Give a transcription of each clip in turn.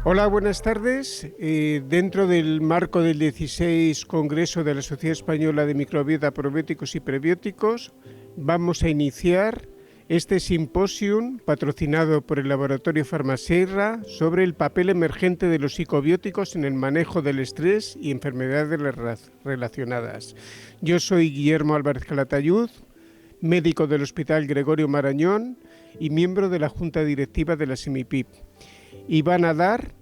Hola, buenas tardes. Dentro del marco del 16 Congreso de la Sociedad Española de Microbiota, Probióticos y Prebióticos, vamos a iniciar este simposium patrocinado por el Laboratorio Farmasierra sobre el papel emergente de los psicobióticos en el manejo del estrés y enfermedades relacionadas. Yo soy Guillermo Álvarez Calatayud, médico del Hospital Gregorio Marañón y miembro de la Junta Directiva de la SEMIPIP. Y van a dar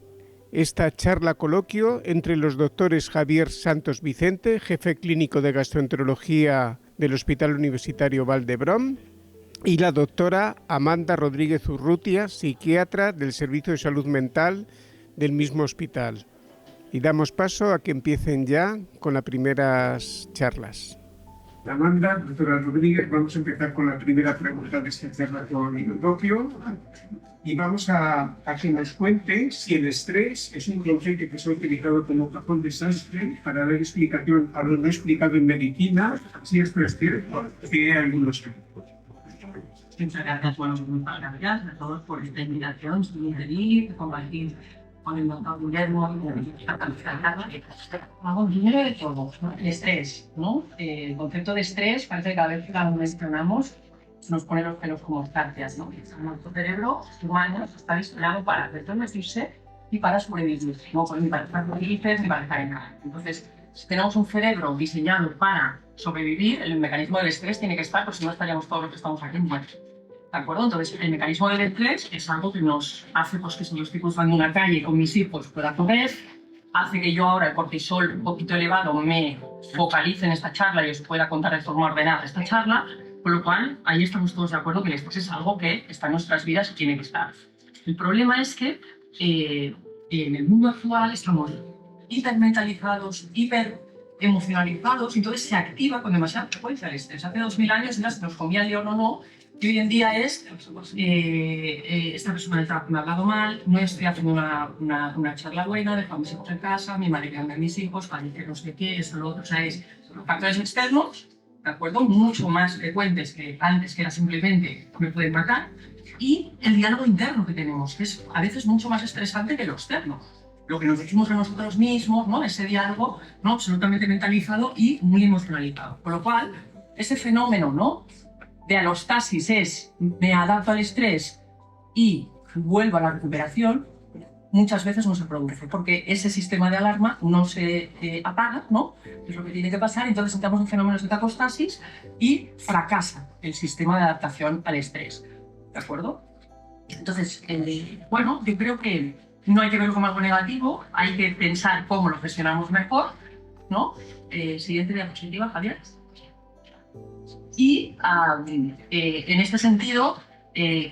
esta charla coloquio entre los doctores Javier Santos Vicente, jefe clínico de gastroenterología del Hospital Universitario Vall d'Hebron, y la doctora Amanda Rodríguez Urrutia, psiquiatra del Servicio de Salud Mental del mismo hospital. Y damos paso a que empiecen ya con las primeras charlas. Amanda, doctora Rodríguez, vamos a empezar con la primera pregunta de esta charla con el coloquio. Y vamos a que nos cuente si el estrés es un concepto que se ha utilizado como cajón desastre para dar explicación a lo no explicado en medicina, si esto es cierto, que hay algunos ejemplos. Muchas gracias, muchas gracias a todos por esta invitación, sin interés, compartir con el doctor Guillermo Hago primero de todo, ¿no? El estrés, ¿no? El concepto de estrés parece que cada vez que lo mencionamos nos pone los pelos como escarpias, ¿no? Nuestro cerebro humano está diseñado para retornarse y para sobrevivir, no ni para estar felices ni para estar en nada. Entonces, si tenemos un cerebro diseñado para sobrevivir, el mecanismo del estrés tiene que estar, pues si no estaríamos todos los que estamos aquí muertos. ¿De acuerdo? Entonces, el mecanismo del estrés es algo que nos hace pues, que si yo estoy cruzando una calle con mis hijos pueda correr, hace que yo ahora el cortisol un poquito elevado me focalice en esta charla y os pueda contar de forma ordenada esta charla, con lo cual ahí estamos todos de acuerdo que el estrés es algo que está en nuestras vidas y tiene que estar. El problema es que en el mundo actual estamos hipermentalizados, hiperemocionalizados, entonces se activa con demasiada frecuencia el estrés. Hace 2000 años era si nos comía el león o no, y hoy en día es esta persona me ha hablado mal, no estoy haciendo una charla buena, dejo a mis hijos en casa, mi madre llama a mis hijos, para decir no sé qué, eso, lo otro, o sea, es factores externos, ¿de acuerdo? Mucho más frecuentes que antes, que era simplemente me pueden matar, y el diálogo interno que tenemos, que es a veces mucho más estresante que lo externo. Lo que nos decimos a nosotros mismos, ¿no? Ese diálogo, ¿no? Absolutamente mentalizado y muy emocionalizado. Con lo cual, ese fenómeno, ¿no? De alostasis es me adapto al estrés y vuelvo a la recuperación, muchas veces no se produce, porque ese sistema de alarma no se apaga, ¿no? Es lo que tiene que pasar, entonces entramos en fenómenos de tacostasis y fracasa el sistema de adaptación al estrés, ¿de acuerdo? Entonces, bueno, yo creo que no hay que verlo como algo negativo, hay que pensar cómo lo gestionamos mejor, ¿no? Siguiente diapositiva, Javier. Y en este sentido,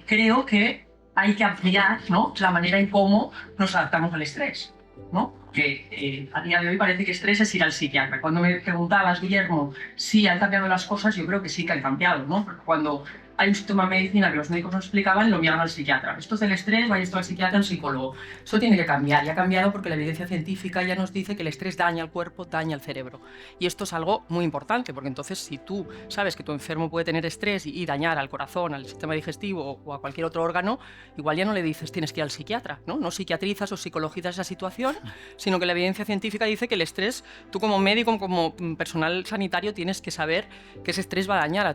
creo que hay que ampliar, ¿no? La manera en cómo nos adaptamos al estrés, ¿no? Que a día de hoy parece que estrés es ir al psiquiatra. Cuando me preguntabas, Guillermo, si han cambiado las cosas, yo creo que sí que han cambiado, ¿no? Porque cuando hay un síntoma de medicina que los médicos nos explicaban, lo enviaban al psiquiatra. Esto es del estrés, vaya esto al psiquiatra, al psicólogo. Eso tiene que cambiar, y ha cambiado porque la evidencia científica ya nos dice que el estrés daña al cuerpo, daña al cerebro. Y esto es algo muy importante, porque entonces si tú sabes que tu enfermo puede tener estrés y dañar al corazón, al sistema digestivo o a cualquier otro órgano, igual ya no le dices tienes que ir al psiquiatra, ¿no? No psiquiatrizas o psicologizas esa situación, sino que la evidencia científica dice que el estrés, tú como médico, como personal sanitario, tienes que saber que ese estrés va a dañar a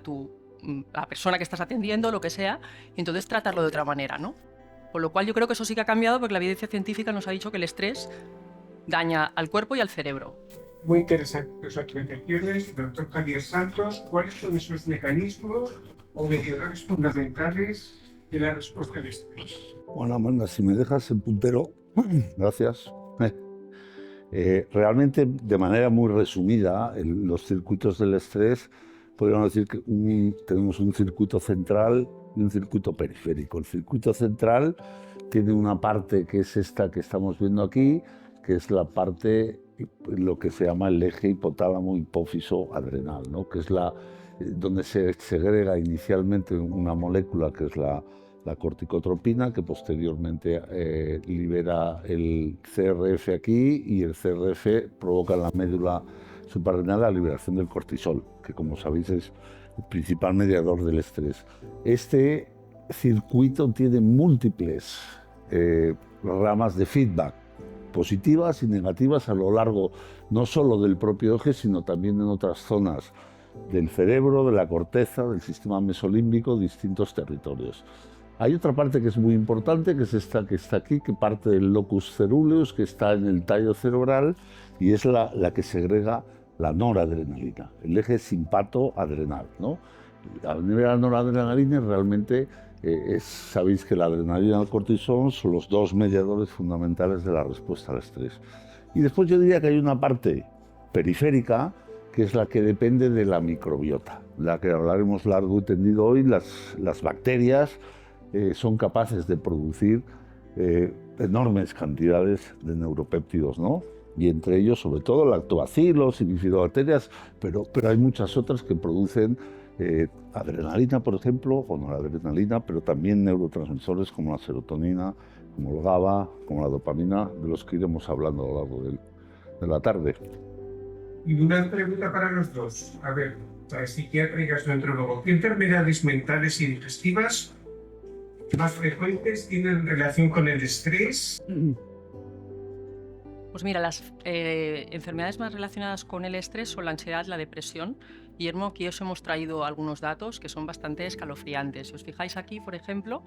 la persona que estás atendiendo, lo que sea, y entonces tratarlo de otra manera, ¿no? Con lo cual yo creo que eso sí que ha cambiado porque la evidencia científica nos ha dicho que el estrés daña al cuerpo y al cerebro. Muy interesante tus apreciaciones, doctor Javier Santos. ¿Cuáles son esos mecanismos o mediadores fundamentales de la respuesta al estrés? Bueno, Amanda, si me dejas el puntero, gracias. Realmente, de manera muy resumida, los circuitos del estrés, podríamos decir que tenemos un circuito central y un circuito periférico. El circuito central tiene una parte que es esta que estamos viendo aquí, que es la parte, lo que se llama el eje hipotálamo hipófiso adrenal, ¿no? Que es donde se segrega inicialmente una molécula que es la corticotropina, que posteriormente libera el CRF aquí, y el CRF provoca en la médula suprarrenal la liberación del cortisol, que como sabéis es el principal mediador del estrés. Este circuito tiene múltiples ramas de feedback, positivas y negativas a lo largo no solo del propio eje, sino también en otras zonas del cerebro, de la corteza, del sistema mesolímbico, distintos territorios. Hay otra parte que es muy importante, que es esta que está aquí, que parte del locus ceruleus, que está en el tallo cerebral, y es la que segrega la noradrenalina, el eje simpato-adrenal, ¿no? A nivel de la noradrenalina realmente sabéis que la adrenalina y el cortisol son los dos mediadores fundamentales de la respuesta al estrés. Y después yo diría que hay una parte periférica, que es la que depende de la microbiota, la que hablaremos largo y tendido hoy. Las bacterias son capaces de producir enormes cantidades de neuropéptidos, ¿no? Y entre ellos, sobre todo, lactobacilos y bifidobacterias, pero hay muchas otras que producen adrenalina, por ejemplo, o noradrenalina, pero también neurotransmisores como la serotonina, como el GABA, como la dopamina, de los que iremos hablando a lo largo de la tarde. Y una pregunta para los dos. A ver, psiquiatra y gastroenterólogo, ¿qué enfermedades mentales y digestivas más frecuentes tienen relación con el estrés? Pues mira, las enfermedades más relacionadas con el estrés son la ansiedad, la depresión. Guillermo, aquí os hemos traído algunos datos que son bastante escalofriantes. Si os fijáis aquí, por ejemplo,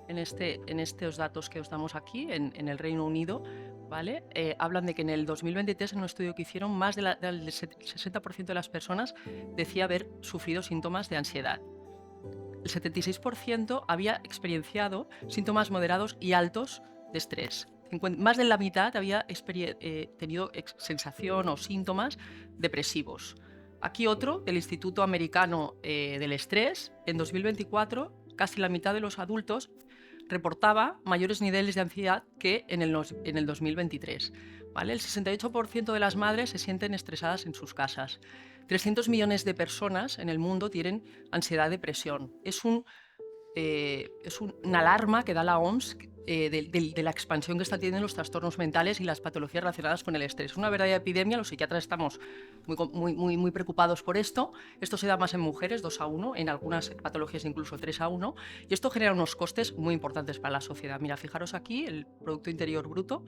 en estos datos que os damos aquí, en el Reino Unido, ¿vale? Hablan de que en el 2023, en un estudio que hicieron, más del 60% de las personas decía haber sufrido síntomas de ansiedad. El 76% había experienciado síntomas moderados y altos de estrés. Más de la mitad había tenido sensación o síntomas depresivos. Aquí otro, del Instituto Americano del Estrés, en 2024, casi la mitad de los adultos reportaba mayores niveles de ansiedad que en el 2023. ¿Vale? El 68% de las madres se sienten estresadas en sus casas. 300 millones de personas en el mundo tienen ansiedad, depresión. Es una alarma que da la OMS de la expansión que están teniendo los trastornos mentales y las patologías relacionadas con el estrés. Es una verdadera epidemia, los psiquiatras estamos muy preocupados por esto. Esto se da más en mujeres, 2:1, en algunas patologías incluso 3:1, y esto genera unos costes muy importantes para la sociedad. Mira, fijaros aquí, el Producto Interior Bruto,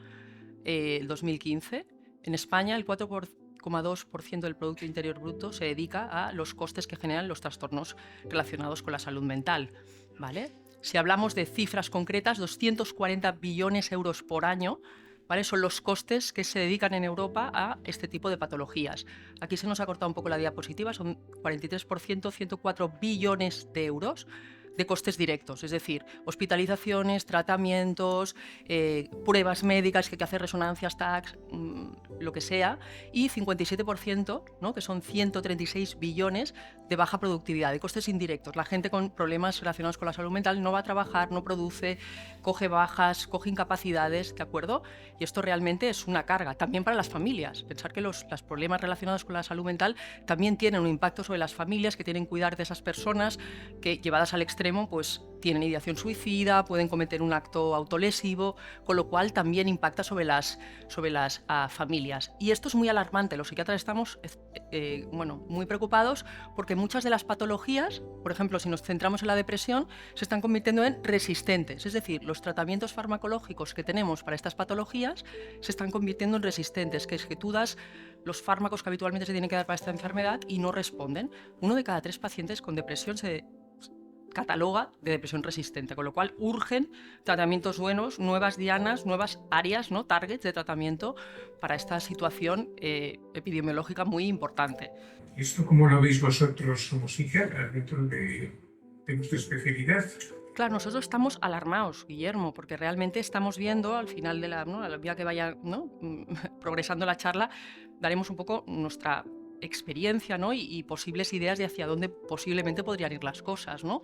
el 2015, en España el 4,2% del Producto Interior Bruto se dedica a los costes que generan los trastornos relacionados con la salud mental, ¿vale? Si hablamos de cifras concretas, 240 billones de euros por año, ¿vale? Son los costes que se dedican en Europa a este tipo de patologías. Aquí se nos ha cortado un poco la diapositiva, son 43%, 104 billones de euros de costes directos, es decir, hospitalizaciones, tratamientos, pruebas médicas que hay que hacer, resonancias, TACs, lo que sea, y 57%, ¿no? que son 136 billones de baja productividad, de costes indirectos. La gente con problemas relacionados con la salud mental no va a trabajar, no produce, coge bajas, coge incapacidades, ¿de acuerdo? Y esto realmente es una carga, también para las familias. Pensar que los problemas relacionados con la salud mental también tienen un impacto sobre las familias que tienen que cuidar de esas personas que, llevadas al extremo, pues tienen ideación suicida, pueden cometer un acto autolesivo, con lo cual también impacta sobre las familias. Y esto es muy alarmante. Los psiquiatras estamos muy preocupados porque muchas de las patologías, por ejemplo, si nos centramos en la depresión, se están convirtiendo en resistentes. Es decir, los tratamientos farmacológicos que tenemos para estas patologías se están convirtiendo en resistentes, que es que tú das los fármacos que habitualmente se tienen que dar para esta enfermedad y no responden. 1 de cada 3 pacientes con depresión se cataloga de depresión resistente, con lo cual urgen tratamientos buenos, nuevas dianas, nuevas áreas, ¿no? Targets de tratamiento para esta situación epidemiológica muy importante. ¿Esto cómo lo veis vosotros como psiquiatras dentro de vuestra especialidad? Claro, nosotros estamos alarmados, Guillermo, porque realmente estamos viendo al final de a la medida que vaya, ¿no? progresando la charla, daremos un poco nuestra experiencia, ¿no? y posibles ideas de hacia dónde posiblemente podrían ir las cosas, ¿no?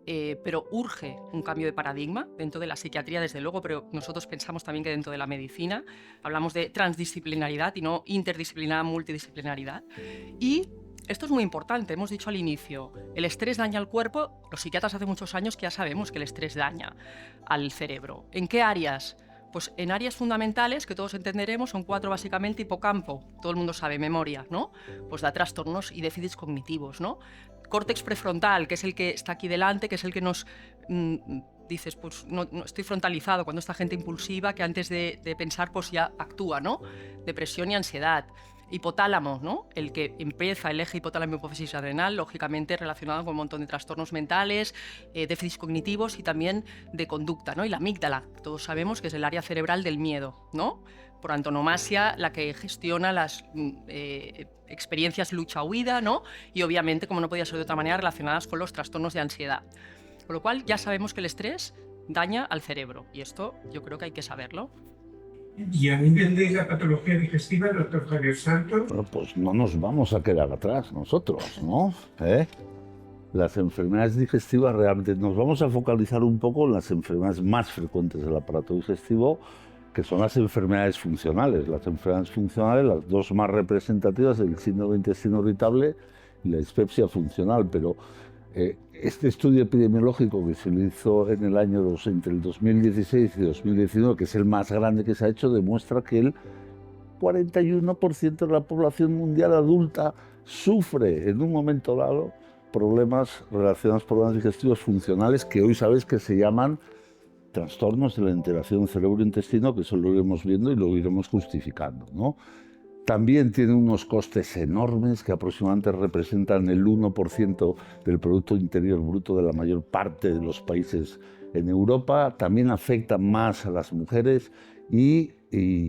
Pero urge un cambio de paradigma dentro de la psiquiatría, desde luego, pero nosotros pensamos también que dentro de la medicina hablamos de transdisciplinaridad y no interdisciplinar, multidisciplinaridad. Y esto es muy importante, hemos dicho al inicio, el estrés daña al cuerpo. Los psiquiatras hace muchos años que ya sabemos que el estrés daña al cerebro. ¿En qué áreas? Pues en áreas fundamentales, que todos entenderemos, son 4 básicamente: hipocampo, todo el mundo sabe, memoria, ¿no? Pues da trastornos y déficits cognitivos, ¿no? Córtex prefrontal, que es el que está aquí delante, que es el que nos dices, pues no estoy frontalizado cuando esta gente impulsiva que antes de pensar pues ya actúa, ¿no? Depresión y ansiedad. Hipotálamo, ¿no? El que empieza el eje hipotálamo hipófisis adrenal, lógicamente relacionado con un montón de trastornos mentales, déficits cognitivos y también de conducta, ¿no? Y la amígdala, todos sabemos que es el área cerebral del miedo, ¿no? Por antonomasia, la que gestiona las experiencias lucha-huida, ¿no? Y obviamente, como no podía ser de otra manera, relacionadas con los trastornos de ansiedad. Con lo cual ya sabemos que el estrés daña al cerebro y esto yo creo que hay que saberlo. Y a nivel de la patología digestiva, doctor Javier Santos. Bueno, pues no nos vamos a quedar atrás nosotros, ¿no? Las enfermedades digestivas realmente nos vamos a focalizar un poco en las enfermedades más frecuentes del aparato digestivo, que son las enfermedades funcionales. Las enfermedades funcionales, las dos más representativas, el síndrome de intestino irritable y la dispepsia funcional, pero este estudio epidemiológico que se hizo en el año entre el 2016 y 2019, que es el más grande que se ha hecho, demuestra que el 41% de la población mundial adulta sufre en un momento dado problemas relacionados con problemas digestivos funcionales, que hoy sabéis que se llaman trastornos de la interacción cerebro-intestino, que eso lo iremos viendo y lo iremos justificando, ¿no? También tiene unos costes enormes que aproximadamente representan el 1% del Producto Interior Bruto de la mayor parte de los países en Europa. También afectan más a las mujeres y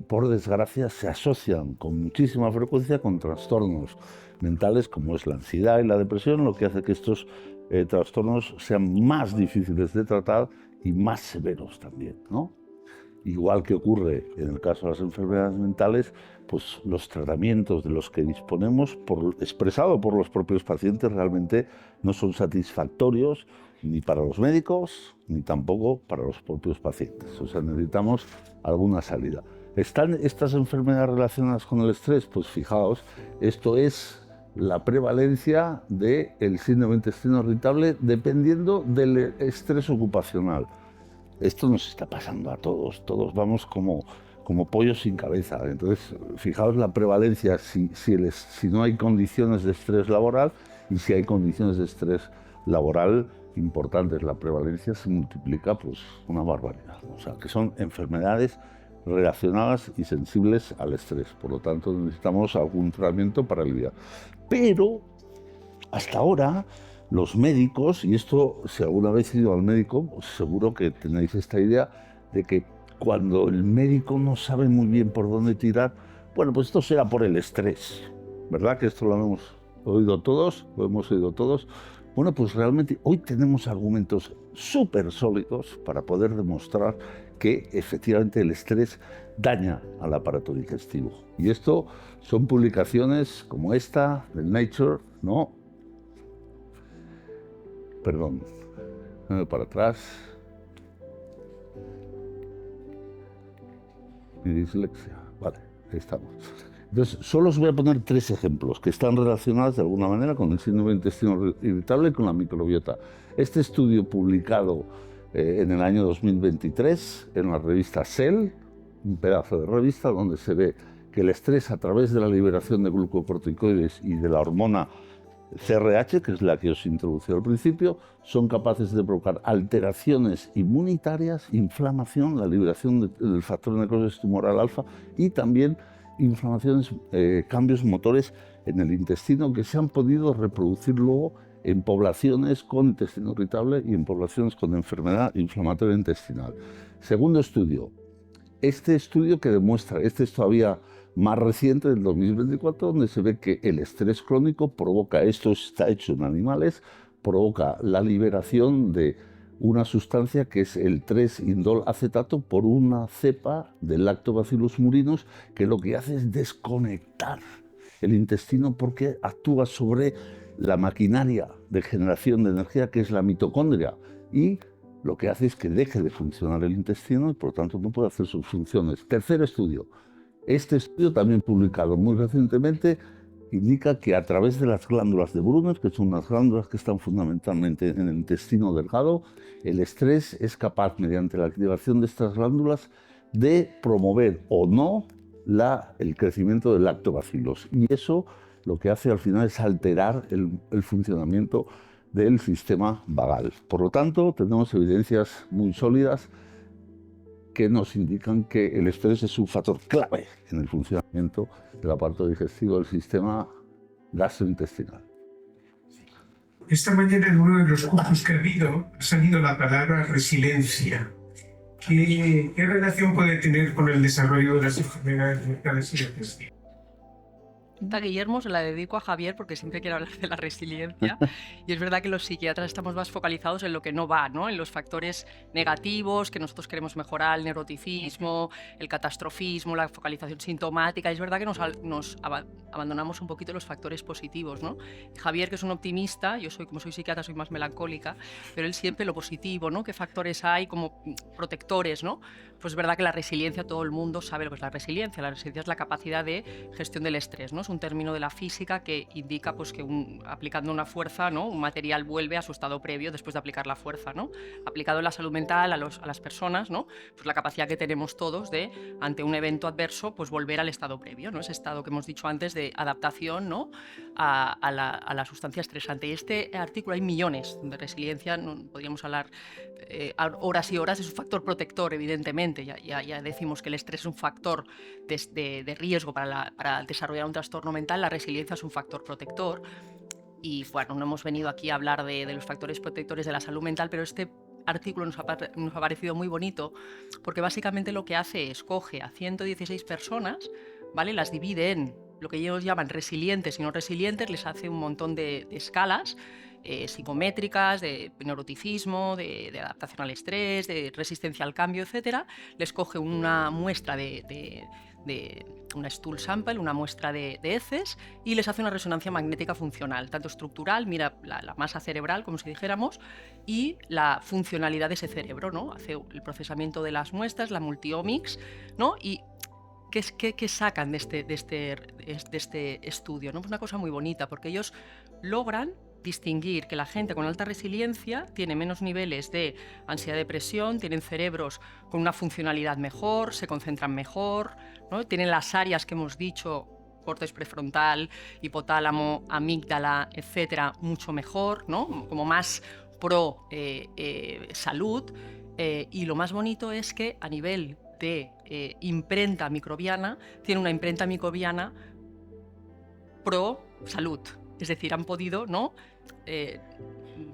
por desgracia se asocian con muchísima frecuencia con trastornos mentales como es la ansiedad y la depresión, lo que hace que estos trastornos sean más difíciles de tratar y más severos también, ¿no? Igual que ocurre en el caso de las enfermedades mentales, pues los tratamientos de los que disponemos, expresado por los propios pacientes, realmente no son satisfactorios ni para los médicos ni tampoco para los propios pacientes. O sea, necesitamos alguna salida. ¿Están estas enfermedades relacionadas con el estrés? Pues fijaos, esto es la prevalencia del síndrome de intestino irritable dependiendo del estrés ocupacional. Esto nos está pasando a todos vamos como pollos sin cabeza. Entonces, fijaos la prevalencia si no hay condiciones de estrés laboral y si hay condiciones de estrés laboral importantes. La prevalencia se multiplica pues una barbaridad. O sea, que son enfermedades relacionadas y sensibles al estrés. Por lo tanto, necesitamos algún tratamiento para aliviar. Pero, hasta ahora, los médicos, y esto, si alguna vez he ido al médico, pues seguro que tenéis esta idea de que cuando el médico no sabe muy bien por dónde tirar, bueno, pues esto será por el estrés, ¿verdad? Que esto lo hemos oído todos, lo hemos oído todos. Bueno, pues realmente hoy tenemos argumentos súper sólidos para poder demostrar que efectivamente el estrés daña al aparato digestivo. Y esto son publicaciones como esta, del Nature, ¿no? Perdón, para atrás. Mi dislexia. Vale, ahí estamos. Entonces, solo os voy a poner 3 ejemplos que están relacionados de alguna manera con el síndrome de intestino irritable y con la microbiota. Este estudio publicado en el año 2023 en la revista Cell, un pedazo de revista donde se ve que el estrés a través de la liberación de glucocorticoides y de la hormona CRH, que es la que os introducí al principio, son capaces de provocar alteraciones inmunitarias, inflamación, la liberación del factor de necrosis tumoral alfa y también inflamaciones, cambios motores en el intestino que se han podido reproducir luego en poblaciones con intestino irritable y en poblaciones con enfermedad inflamatoria intestinal. Segundo estudio, este estudio que demuestra, este es todavía más reciente, del 2024, donde se ve que el estrés crónico provoca, esto está hecho en animales, provoca la liberación de una sustancia que es el 3-indol-acetato por una cepa del Lactobacillus murinus, que lo que hace es desconectar el intestino porque actúa sobre la maquinaria de generación de energía que es la mitocondria y lo que hace es que deje de funcionar el intestino y por lo tanto no puede hacer sus funciones. Tercer estudio. Este estudio, también publicado muy recientemente, indica que a través de las glándulas de Brunner, que son unas glándulas que están fundamentalmente en el intestino delgado, el estrés es capaz, mediante la activación de estas glándulas, de promover o no el crecimiento del lactobacilos. Y eso lo que hace al final es alterar el funcionamiento del sistema vagal. Por lo tanto, tenemos evidencias muy sólidas que nos indican que el estrés es un factor clave en el funcionamiento del aparato digestivo del sistema gastrointestinal. Esta mañana en uno de los cursos que ha salido la palabra resiliencia. ¿Qué relación puede tener con el desarrollo de las enfermedades mentales y del intestino? Esta, Guillermo, se la dedico a Javier porque siempre quiere hablar de la resiliencia y es verdad que los psiquiatras estamos más focalizados en lo que no va, ¿no? En los factores negativos que nosotros queremos mejorar, el neuroticismo, el catastrofismo, la focalización sintomática. Es verdad que nos abandonamos un poquito los factores positivos, ¿no? Javier, que es un optimista, como soy psiquiatra, soy más melancólica, pero él siempre lo positivo, ¿no? ¿Qué factores hay como protectores, ¿no? Pues es verdad que la resiliencia, todo el mundo sabe lo que es la resiliencia. La resiliencia es la capacidad de gestión del estrés, ¿no? Es un término de la física que indica pues, que aplicando una fuerza, ¿no? Un material vuelve a su estado previo después de aplicar la fuerza, ¿no? Aplicado en la salud mental a las personas, ¿no? Pues la capacidad que tenemos todos de, ante un evento adverso, pues volver al estado previo, ¿no? Ese estado que hemos dicho antes de adaptación, ¿no? a la sustancia estresante. Y este artículo hay millones de resiliencia, no podríamos hablar horas y horas, es un factor protector, evidentemente. Ya decimos que el estrés es un factor de riesgo para desarrollar un trastorno mental, la resiliencia es un factor protector. Y bueno, no hemos venido aquí a hablar de los factores protectores de la salud mental, pero este artículo nos ha parecido muy bonito porque básicamente lo que hace es coge a 116 personas, ¿vale? Las divide en lo que ellos llaman resilientes y no resilientes, les hace un montón de escalas psicométricas, de neuroticismo, de adaptación al estrés, de resistencia al cambio, etc. Les coge una muestra de una stool sample, una muestra de heces, y les hace una resonancia magnética funcional, tanto estructural, mira la masa cerebral, como si dijéramos, y la funcionalidad de ese cerebro, ¿no? Hace el procesamiento de las muestras, la multiomics, ¿no? Y ¿qué sacan de este estudio, ¿no? Pues una cosa muy bonita, porque ellos logran distinguir que la gente con alta resiliencia tiene menos niveles de ansiedad, depresión, tienen cerebros con una funcionalidad mejor, se concentran mejor, ¿no? Tienen las áreas que hemos dicho, córtex prefrontal, hipotálamo, amígdala, etcétera, mucho mejor, ¿no? Como más pro salud. Y lo más bonito es que a nivel de imprenta microbiana, tiene una imprenta microbiana pro salud. Es decir, han podido, ¿no?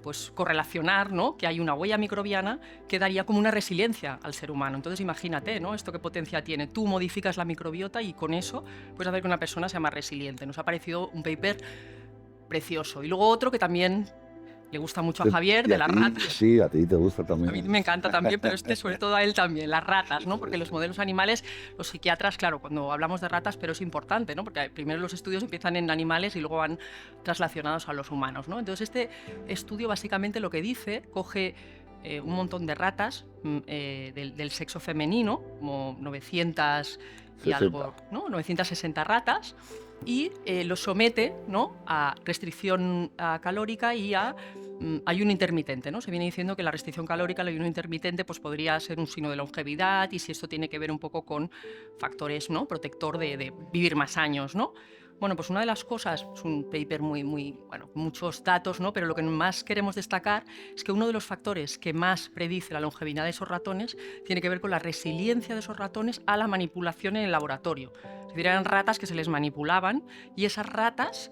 Pues correlacionar, ¿no? Que hay una huella microbiana que daría como una resiliencia al ser humano. Entonces imagínate, ¿no? Esto qué potencia tiene. Tú modificas la microbiota y con eso puedes hacer que una persona sea más resiliente. Nos ha parecido un paper precioso. Y luego otro que también le gusta mucho a Javier, de las ratas. Sí, a ti te gusta también. A mí me encanta también, pero sobre todo a él también, las ratas, ¿no? Porque los modelos animales, los psiquiatras, claro, cuando hablamos de ratas, pero es importante, ¿no? Porque primero los estudios empiezan en animales y luego van traslacionados a los humanos, ¿no? Entonces este estudio básicamente lo que dice, coge un montón de ratas del sexo femenino, como 900 y algo, ¿no? 960 ratas, y los somete, ¿no? A restricción calórica y a ayuno intermitente, ¿no? Se viene diciendo que la restricción calórica, el ayuno intermitente, pues podría ser un signo de longevidad, y si esto tiene que ver un poco con factores, ¿no? Protector de vivir más años, ¿no? Bueno, pues una de las cosas, es un paper bueno, muchos datos, ¿no? Pero lo que más queremos destacar es que uno de los factores que más predice la longevidad de esos ratones tiene que ver con la resiliencia de esos ratones a la manipulación en el laboratorio. Es decir, eran ratas que se les manipulaban y esas ratas,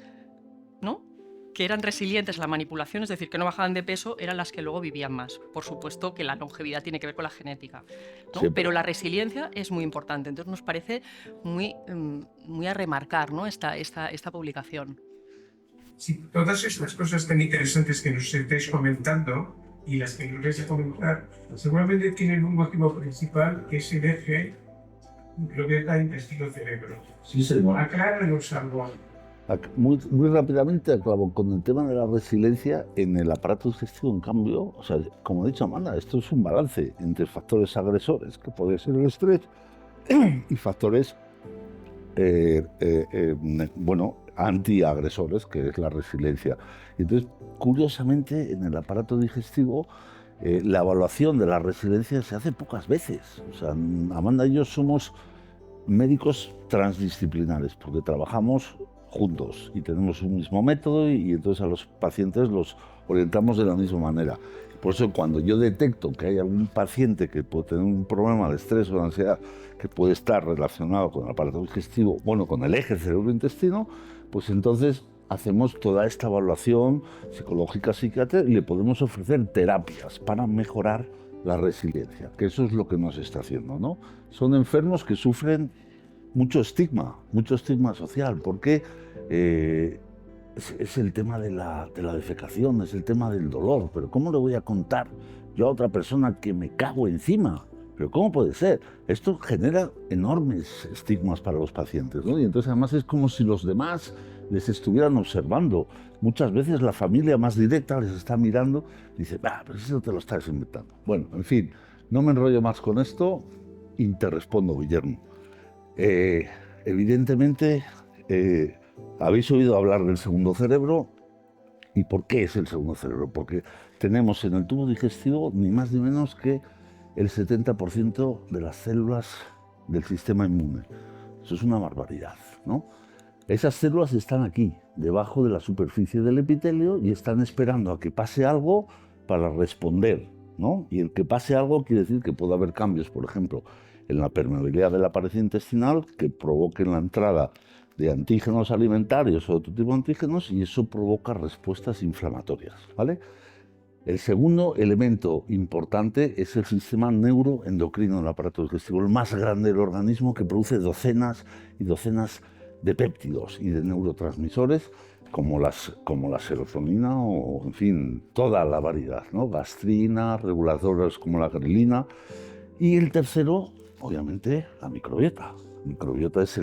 ¿no? Que eran resilientes a la manipulación, es decir, que no bajaban de peso, eran las que luego vivían más. Por supuesto que la longevidad tiene que ver con la genética, ¿no? Sí, pero la resiliencia es muy importante. Entonces nos parece muy a remarcar, ¿no? esta publicación. Sí, todas estas cosas tan interesantes que nos estáis comentando y las que nos vais a comentar, seguramente tienen un motivo principal, que es el eje microbiota intestino-cerebro. Sí, señor. Acláranos algo. Muy rápidamente aclaro, con el tema de la resiliencia en el aparato digestivo, en cambio, o sea, como ha dicho Amanda, esto es un balance entre factores agresores, que puede ser el estrés, y factores antiagresores, que es la resiliencia. Y entonces, curiosamente, en el aparato digestivo, la evaluación de la resiliencia se hace pocas veces. O sea, Amanda y yo somos médicos transdisciplinares, porque trabajamos juntos y tenemos un mismo método, y entonces a los pacientes los orientamos de la misma manera. Por eso cuando yo detecto que hay algún paciente que puede tener un problema de estrés o de ansiedad que puede estar relacionado con el aparato digestivo, bueno, con el eje cerebro-intestino, pues entonces hacemos toda esta evaluación psicológica, psiquiátrica y le podemos ofrecer terapias para mejorar la resiliencia, que eso es lo que nos está haciendo, ¿no? Son enfermos que sufren mucho estigma social, porque es el tema de la defecación, es el tema del dolor. Pero ¿cómo le voy a contar yo a otra persona que me cago encima? ¿Pero cómo puede ser? Esto genera enormes estigmas para los pacientes, ¿no? Y entonces además es como si los demás les estuvieran observando. Muchas veces la familia más directa les está mirando y dice, pero eso te lo estás inventando. Bueno, en fin, no me enrollo más con esto y te respondo, Guillermo. Evidentemente, habéis oído hablar del segundo cerebro. ¿Y por qué es el segundo cerebro? Porque tenemos en el tubo digestivo ni más ni menos que el 70% de las células del sistema inmune. Eso es una barbaridad, ¿no? Esas células están aquí, debajo de la superficie del epitelio, y están esperando a que pase algo para responder, ¿no? Y el que pase algo quiere decir que puede haber cambios, por ejemplo, en la permeabilidad de la pared intestinal que provoquen la entrada de antígenos alimentarios o otro tipo de antígenos, y eso provoca respuestas inflamatorias, ¿vale? El segundo elemento importante es el sistema neuroendocrino del aparato digestivo, el más grande del organismo, que produce docenas y docenas de péptidos y de neurotransmisores como la serotonina o, en fin, toda la variedad, ¿no? Gastrina, reguladores como la grelina. Y el tercero, obviamente, la microbiota. La microbiota es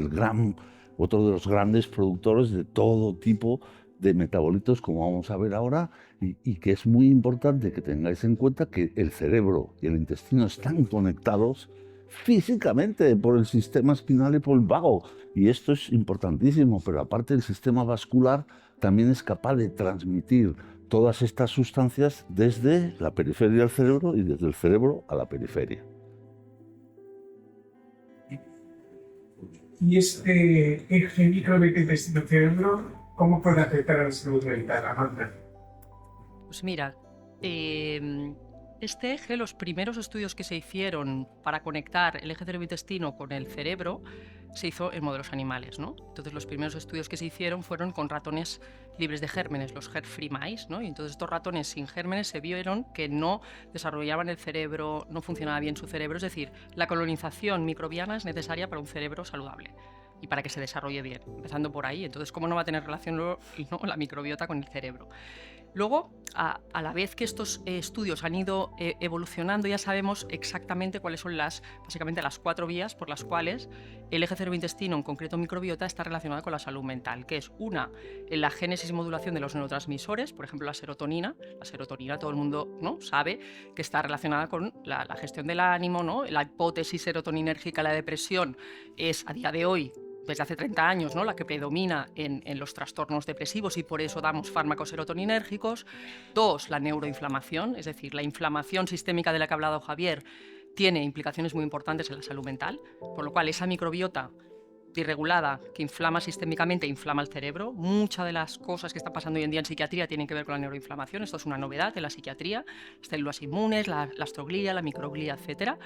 otro de los grandes productores de todo tipo de metabolitos, como vamos a ver ahora, y que es muy importante que tengáis en cuenta que el cerebro y el intestino están conectados físicamente por el sistema espinal y por el vago, y esto es importantísimo. Pero aparte, el sistema vascular también es capaz de transmitir todas estas sustancias desde la periferia del cerebro y desde el cerebro a la periferia. Y este eje microbiota intestino-cerebro, ¿cómo puede afectar a la salud mental, Amanda? Pues mira, este eje, los primeros estudios que se hicieron para conectar el eje cerebro-intestino con el cerebro, se hizo en modelos animales, ¿no? Entonces los primeros estudios que se hicieron fueron con ratones libres de gérmenes, los hair-free mice, ¿no? Y entonces estos ratones sin gérmenes se vieron que no desarrollaban el cerebro, no funcionaba bien su cerebro, es decir, la colonización microbiana es necesaria para un cerebro saludable y para que se desarrolle bien, empezando por ahí. Entonces, ¿cómo no va a tener relación, ¿no?, la microbiota con el cerebro? Luego, a la vez que estos estudios han ido evolucionando, ya sabemos exactamente cuáles son básicamente las 4 vías por las cuales el eje cerebro-intestino, en concreto microbiota, está relacionado con la salud mental, que es una, en la génesis y modulación de los neurotransmisores, por ejemplo la serotonina. La serotonina, todo el mundo, ¿no?, sabe que está relacionada con la gestión del ánimo, ¿no? La hipótesis serotoninérgica de la depresión es, a día de hoy, desde hace 30 años, ¿no?, la que predomina en los trastornos depresivos, y por eso damos fármacos serotoninérgicos. 2, la neuroinflamación, es decir, la inflamación sistémica de la que ha hablado Javier tiene implicaciones muy importantes en la salud mental, por lo cual esa microbiota irregulada que inflama sistémicamente inflama el cerebro. Muchas de las cosas que están pasando hoy en día en psiquiatría tienen que ver con la neuroinflamación. Esto es una novedad en la psiquiatría, las células inmunes, la astroglía, la microglía, etc.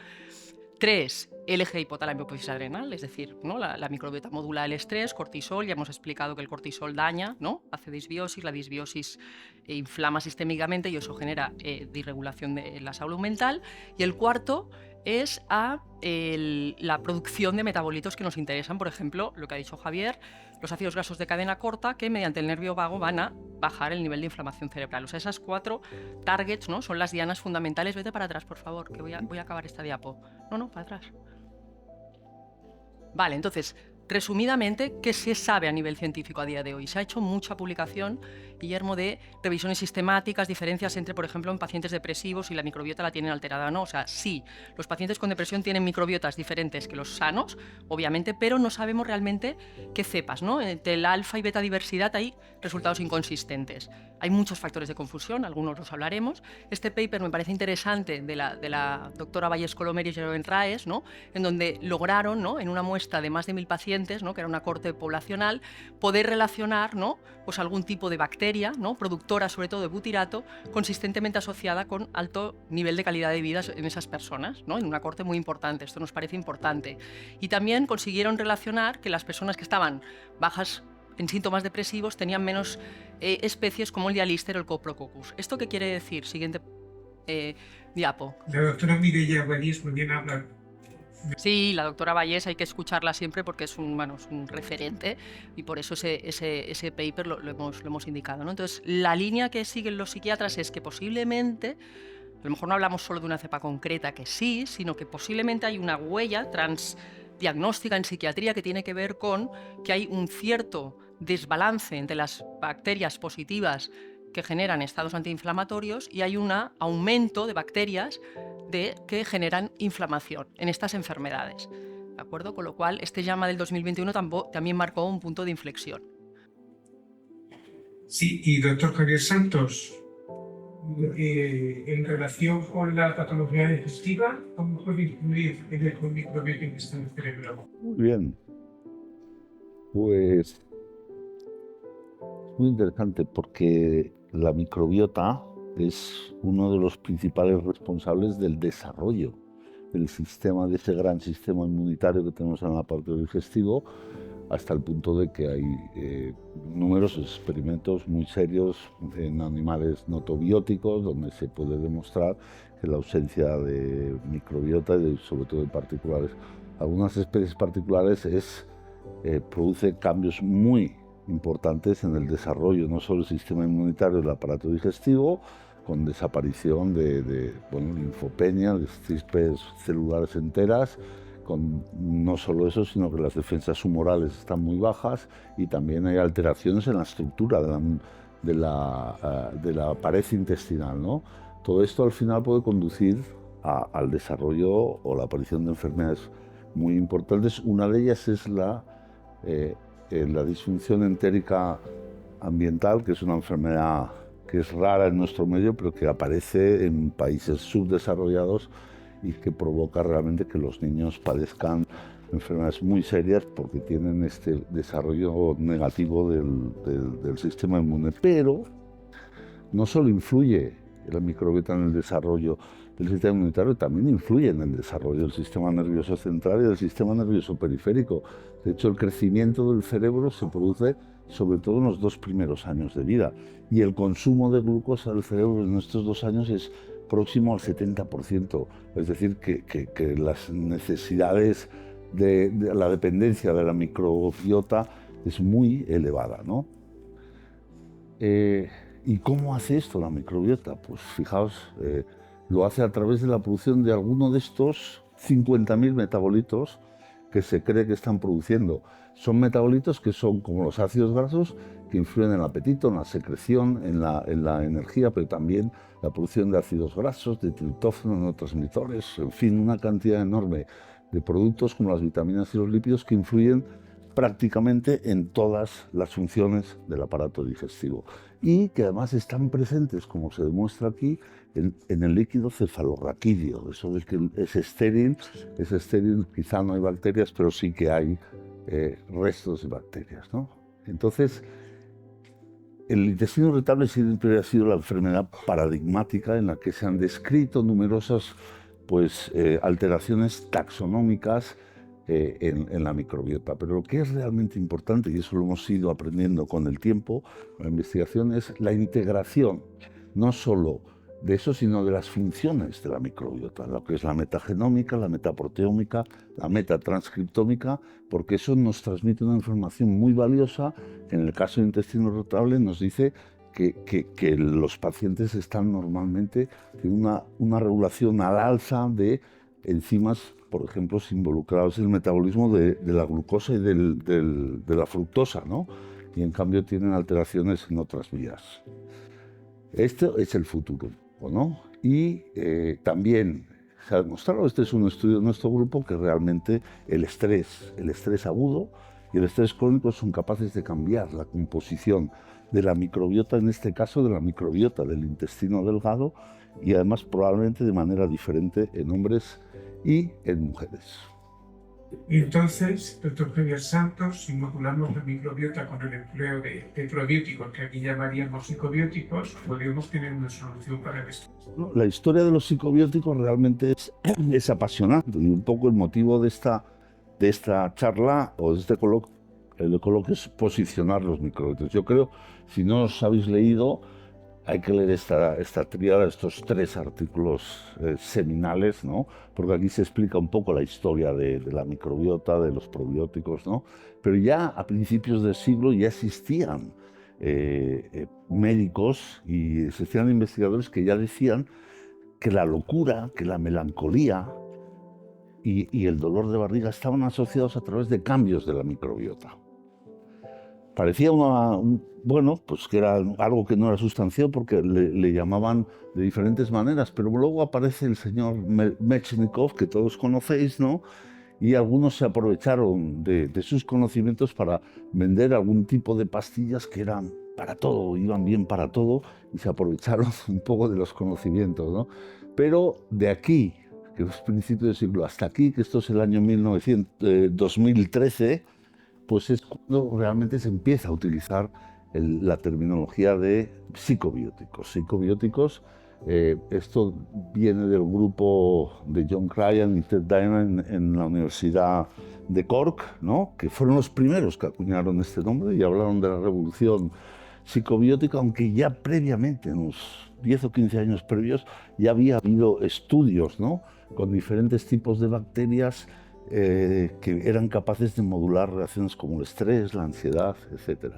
3, el eje hipotálamo hipófisis adrenal, es decir, ¿no?, la microbiota modula el estrés, cortisol. Ya hemos explicado que el cortisol daña, ¿no?, hace disbiosis, la disbiosis inflama sistémicamente y eso genera disregulación de la salud mental. Y el 4 es la producción de metabolitos que nos interesan, por ejemplo, lo que ha dicho Javier, los ácidos grasos de cadena corta, que mediante el nervio vago van a bajar el nivel de inflamación cerebral. O sea, esas 4 targets, ¿no?, son las dianas fundamentales. Vete para atrás, por favor, que voy a acabar esta diapo. No, para atrás. Vale, entonces, resumidamente, ¿qué se sabe a nivel científico a día de hoy? Se ha hecho mucha publicación, Guillermo, de revisiones sistemáticas, diferencias entre, por ejemplo, en pacientes depresivos y la microbiota la tienen alterada o no. O sea, sí, los pacientes con depresión tienen microbiotas diferentes que los sanos, obviamente, pero no sabemos realmente qué cepas, ¿no? Entre la alfa y beta diversidad hay resultados inconsistentes. Hay muchos factores de confusión, algunos los hablaremos. Este paper me parece interesante de la doctora Valles Colomer y Jeroen Raes, ¿no?, en donde lograron, ¿no?, en una muestra de más de 1000 pacientes pacientes, ¿no?, que era una corte poblacional, poder relacionar, ¿no?, pues algún tipo de bacteria, ¿no?, productora sobre todo de butirato, consistentemente asociada con alto nivel de calidad de vida en esas personas, ¿no?, en una corte muy importante. Esto nos parece importante. Y también consiguieron relacionar que las personas que estaban bajas en síntomas depresivos tenían menos especies como el Dialister o el Coprococcus. ¿Esto qué quiere decir? Siguiente diapo. La doctora Mireia Vallés muy bien habla. Sí, la doctora Vallés hay que escucharla siempre porque es un referente y por eso ese paper lo hemos indicado, ¿no? Entonces, la línea que siguen los psiquiatras es que posiblemente, a lo mejor no hablamos solo de una cepa concreta que sí, sino que posiblemente hay una huella transdiagnóstica en psiquiatría que tiene que ver con que hay un cierto desbalance entre las bacterias positivas que generan estados antiinflamatorios y hay un aumento de bacterias que generan inflamación en estas enfermedades. ¿De acuerdo? Con lo cual, este JAMA del 2021 también marcó un punto de inflexión. Sí, y doctor Javier Santos, en relación con la patología digestiva, ¿cómo puede influir en el microbiota que está en el cerebro? Muy bien. Pues muy interesante porque la microbiota es uno de los principales responsables del desarrollo del sistema, de ese gran sistema inmunitario que tenemos en el aparato digestivo, hasta el punto de que hay numerosos experimentos muy serios en animales notobióticos donde se puede demostrar que la ausencia de microbiota, y sobre todo de particulares, algunas especies particulares, produce cambios muy importantes en el desarrollo, no solo del sistema inmunitario del aparato digestivo, con desaparición de linfopenia, de cispes celulares enteras, con no solo eso, sino que las defensas humorales están muy bajas y también hay alteraciones en la estructura de la pared intestinal, ¿no? Todo esto al final puede conducir al desarrollo o la aparición de enfermedades muy importantes. Una de ellas es la disfunción entérica ambiental, que es una enfermedad que es rara en nuestro medio, pero que aparece en países subdesarrollados y que provoca realmente que los niños padezcan enfermedades muy serias porque tienen este desarrollo negativo del sistema inmune. Pero no solo influye la microbiota en el desarrollo del sistema inmunitario, también influye en el desarrollo del sistema nervioso central y del sistema nervioso periférico. De hecho, el crecimiento del cerebro se produce sobre todo en los 2 primeros años de vida, y el consumo de glucosa del cerebro en estos 2 años es próximo al 70%, es decir, que las necesidades de la dependencia de la microbiota es muy elevada, ¿no? ¿Y cómo hace esto la microbiota? Pues fijaos, lo hace a través de la producción de alguno de estos 50.000 metabolitos que se cree que están produciendo. Son metabolitos que son como los ácidos grasos, que influyen en el apetito, en la secreción, en la energía, pero también la producción de ácidos grasos, de triptófano, neurotransmisores, en fin, una cantidad enorme de productos como las vitaminas y los lípidos que influyen prácticamente en todas las funciones del aparato digestivo y que además están presentes, como se demuestra aquí, en el líquido cefalorraquídeo. Eso de que es estéril, quizá no hay bacterias, pero sí que hay restos de bacterias, ¿no? Entonces, el intestino irritable siempre ha sido la enfermedad paradigmática en la que se han descrito numerosas alteraciones taxonómicas en la microbiota. Pero lo que es realmente importante, y eso lo hemos ido aprendiendo con el tiempo, con la investigación, es la integración, no solo de eso, sino de las funciones de la microbiota, lo que es la metagenómica, la metaproteómica, la metatranscriptómica, porque eso nos transmite una información muy valiosa. En el caso del intestino irritable nos dice que los pacientes están normalmente en una regulación al alza de enzimas, por ejemplo, involucrados en el metabolismo de la glucosa y de la fructosa, ¿no? Y en cambio tienen alteraciones en otras vías. Esto es el futuro, ¿no? Y también se ha demostrado, este es un estudio de nuestro grupo, que realmente el estrés agudo y el estrés crónico son capaces de cambiar la composición de la microbiota, en este caso de la microbiota del intestino delgado, y además probablemente de manera diferente en hombres y en mujeres. Y entonces, doctor Javier Santos, si modulamos la microbiota con el empleo de probióticos, que aquí llamaríamos psicobióticos, podríamos tener una solución para esto. La historia de los psicobióticos realmente es apasionante y un poco el motivo de esta charla o de este coloquio, es posicionar los microbióticos. Yo creo, si no os habéis leído, hay que leer esta tríada, estos 3 artículos seminales, ¿no? Porque aquí se explica un poco la historia de la microbiota, de los probióticos, ¿no? Pero ya a principios del siglo ya existían médicos y existían investigadores que ya decían que la locura, que la melancolía y el dolor de barriga estaban asociados a través de cambios de la microbiota. Parecía pues que era algo que no era sustancial porque le llamaban de diferentes maneras, pero luego aparece el señor Mechnikov, que todos conocéis, ¿no? Y algunos se aprovecharon de sus conocimientos para vender algún tipo de pastillas que eran para todo, iban bien para todo, y se aprovecharon un poco de los conocimientos, ¿no? Pero de aquí, que es principio del siglo, hasta aquí, que esto es el año 2013, pues es cuando realmente se empieza a utilizar la terminología de psicobióticos. Esto viene del grupo de John Cryan y Ted Diamond en la Universidad de Cork, ¿no? Que fueron los primeros que acuñaron este nombre y hablaron de la revolución psicobiótica, aunque ya previamente, en unos 10 o 15 años previos, ya había habido estudios, ¿no? Con diferentes tipos de bacterias que eran capaces de modular reacciones como el estrés, la ansiedad, etc.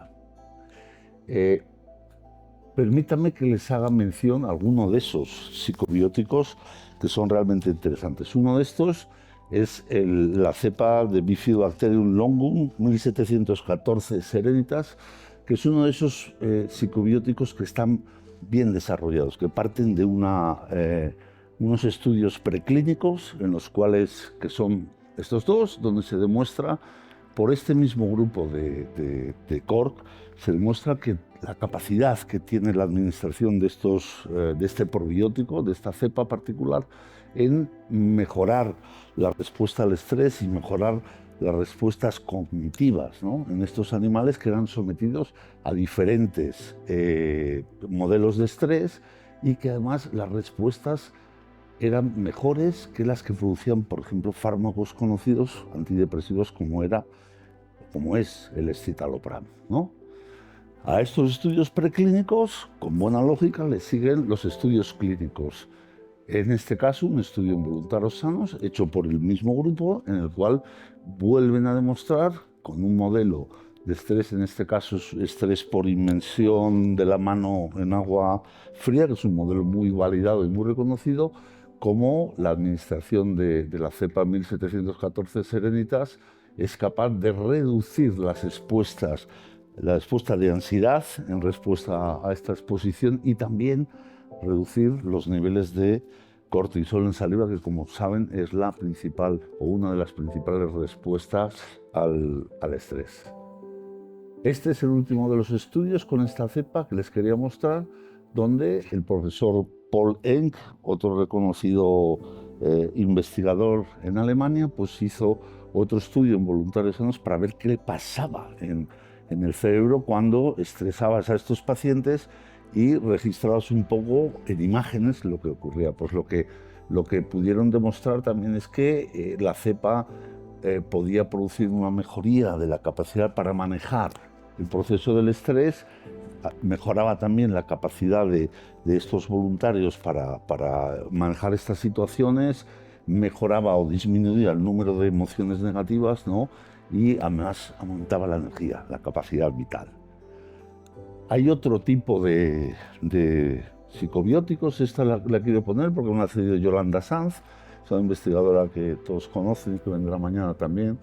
Permítanme que les haga mención a alguno de esos psicobióticos que son realmente interesantes. Uno de estos es la cepa de Bifidobacterium longum 1714 serenitas, que es uno de esos psicobióticos que están bien desarrollados, que parten de unos estudios preclínicos en los cuales, que son estos dos, donde se demuestra por este mismo grupo de Cork, se demuestra que la capacidad que tiene la administración de este probiótico, de esta cepa particular, en mejorar la respuesta al estrés y mejorar las respuestas cognitivas, ¿no? En estos animales que eran sometidos a diferentes modelos de estrés y que además las respuestas eran mejores que las que producían, por ejemplo, fármacos conocidos antidepresivos como es el escitalopram, ¿no? A estos estudios preclínicos, con buena lógica, le siguen los estudios clínicos. En este caso, un estudio en voluntarios sanos hecho por el mismo grupo, en el cual vuelven a demostrar con un modelo de estrés, en este caso es estrés por inmersión de la mano en agua fría, que es un modelo muy validado y muy reconocido, cómo la administración de la cepa 1714 serenitas es capaz de reducir la respuesta de ansiedad en respuesta a esta exposición y también reducir los niveles de cortisol en saliva, que como saben es la principal o una de las principales respuestas al estrés. Este es el último de los estudios con esta cepa que les quería mostrar, donde el profesor Paul Enck, otro reconocido investigador en Alemania, pues hizo otro estudio en voluntarios sanos para ver qué le pasaba en el cerebro cuando estresabas a estos pacientes y registrabas un poco en imágenes lo que ocurría. Pues lo que pudieron demostrar también es que la cepa podía producir una mejoría de la capacidad para manejar el proceso del estrés, mejoraba también la capacidad de estos voluntarios para manejar estas situaciones, mejoraba o disminuía el número de emociones negativas, ¿no? Y además aumentaba la energía, la capacidad vital. Hay otro tipo de psicobióticos, esta la quiero poner porque me ha cedido Yolanda Sanz, es una investigadora que todos conocen y que vendrá mañana también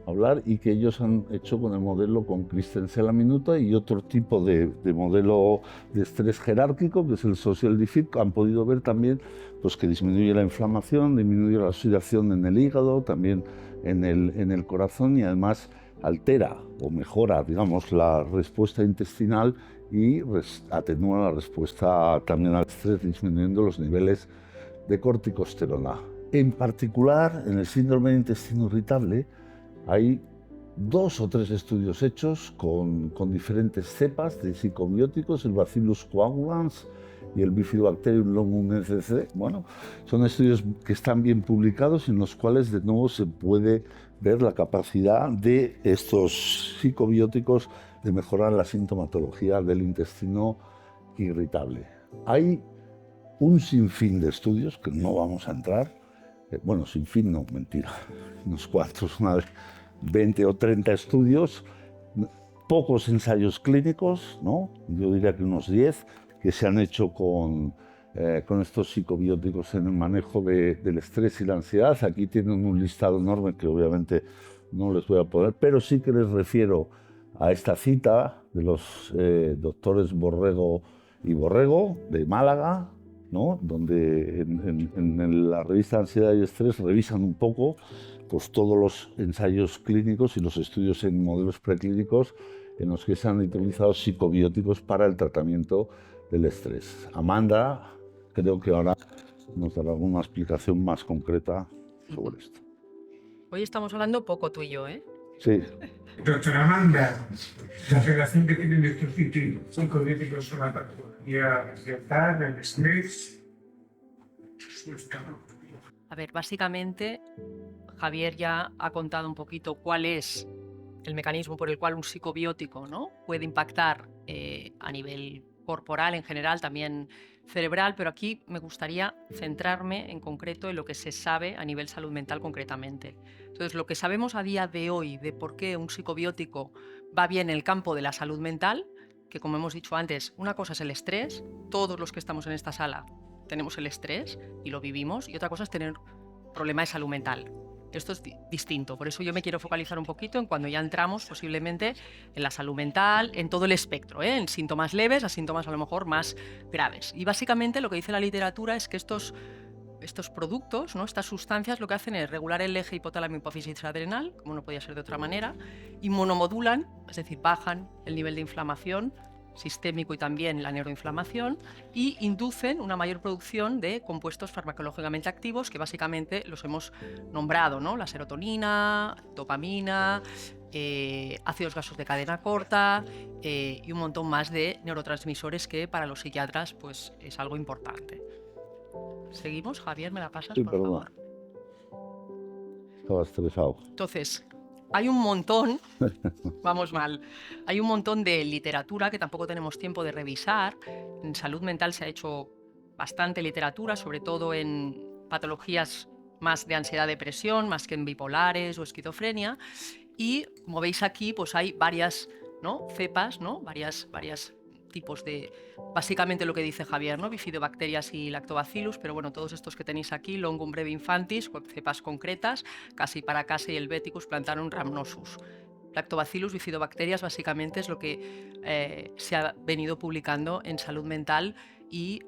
a hablar, y que ellos han hecho con el modelo con Christensen la minuta y otro tipo de modelo de estrés jerárquico, que es el social defeat. Han podido ver también pues, que disminuye la inflamación, disminuye la oxidación en el hígado, también en el corazón, y además altera o mejora, digamos, la respuesta intestinal y atenúa la respuesta también al estrés, disminuyendo los niveles de corticosterona. En particular, en el síndrome de intestino irritable, hay 2 o 3 estudios hechos con diferentes cepas de psicobióticos, el Bacillus coagulans y el Bifidobacterium longum ECC. Bueno, son estudios que están bien publicados y en los cuales de nuevo se puede ver la capacidad de estos psicobióticos de mejorar la sintomatología del intestino irritable. Hay un sinfín de estudios que no vamos a entrar, bueno, sinfín no, mentira, unos cuantos, 20 o 30 estudios, pocos ensayos clínicos, ¿no? Yo diría que unos 10, que se han hecho con estos psicobióticos en el manejo del estrés y la ansiedad. Aquí tienen un listado enorme que obviamente no les voy a poner, pero sí que les refiero a esta cita de los doctores Borrego y Borrego de Málaga, ¿no? Donde en la revista Ansiedad y Estrés revisan un poco pues, todos los ensayos clínicos y los estudios en modelos preclínicos en los que se han utilizado psicobióticos para el tratamiento del estrés. Amanda, creo que ahora nos dará alguna explicación más concreta sobre esto. Hoy estamos hablando poco tú y yo, ¿eh? Sí. Doctora Amanda, la relación que tienen estos psicobióticos con la patología mental, el estrés. A ver, básicamente Javier ya ha contado un poquito cuál es el mecanismo por el cual un psicobiótico, ¿no?, puede impactar a nivel corporal en general, también cerebral, pero aquí me gustaría centrarme en concreto en lo que se sabe a nivel salud mental concretamente. Entonces, lo que sabemos a día de hoy de por qué un psicobiótico va bien en el campo de la salud mental, que como hemos dicho antes, una cosa es el estrés, todos los que estamos en esta sala tenemos el estrés y lo vivimos, y otra cosa es tener problema de salud mental. Esto es distinto, por eso yo me quiero focalizar un poquito en cuando ya entramos posiblemente en la salud mental, en todo el espectro, en síntomas leves a síntomas a lo mejor más graves. Y básicamente lo que dice la literatura es que estos productos, ¿no?, estas sustancias, lo que hacen es regular el eje hipotálamo-hipófisis adrenal, como no podía ser de otra manera, y monomodulan, es decir, bajan el nivel de inflamación sistémico y también la neuroinflamación, y inducen una mayor producción de compuestos farmacológicamente activos que básicamente los hemos nombrado, ¿no?, la serotonina, dopamina, ácidos grasos de cadena corta y un montón más de neurotransmisores que para los psiquiatras pues, es algo importante. Seguimos, Javier, ¿me la pasas, Sí, por perdona. favor? Estaba estresado. Entonces, hay un montón, vamos mal, hay un montón de literatura que tampoco tenemos tiempo de revisar. En salud mental se ha hecho bastante literatura, sobre todo en patologías más de ansiedad-depresión, más que en bipolares o esquizofrenia. Y como veis aquí, pues hay varias, ¿no?, cepas, ¿no?, varias tipos de, básicamente lo que dice Javier, ¿no?, bifidobacterias y lactobacillus, pero bueno, todos estos que tenéis aquí, Longum brevi-infantis, con cepas concretas, Cassiparacasa y Helveticus plantarum rhamnosus. Lactobacillus, bifidobacterias, básicamente es lo que se ha venido publicando en salud mental y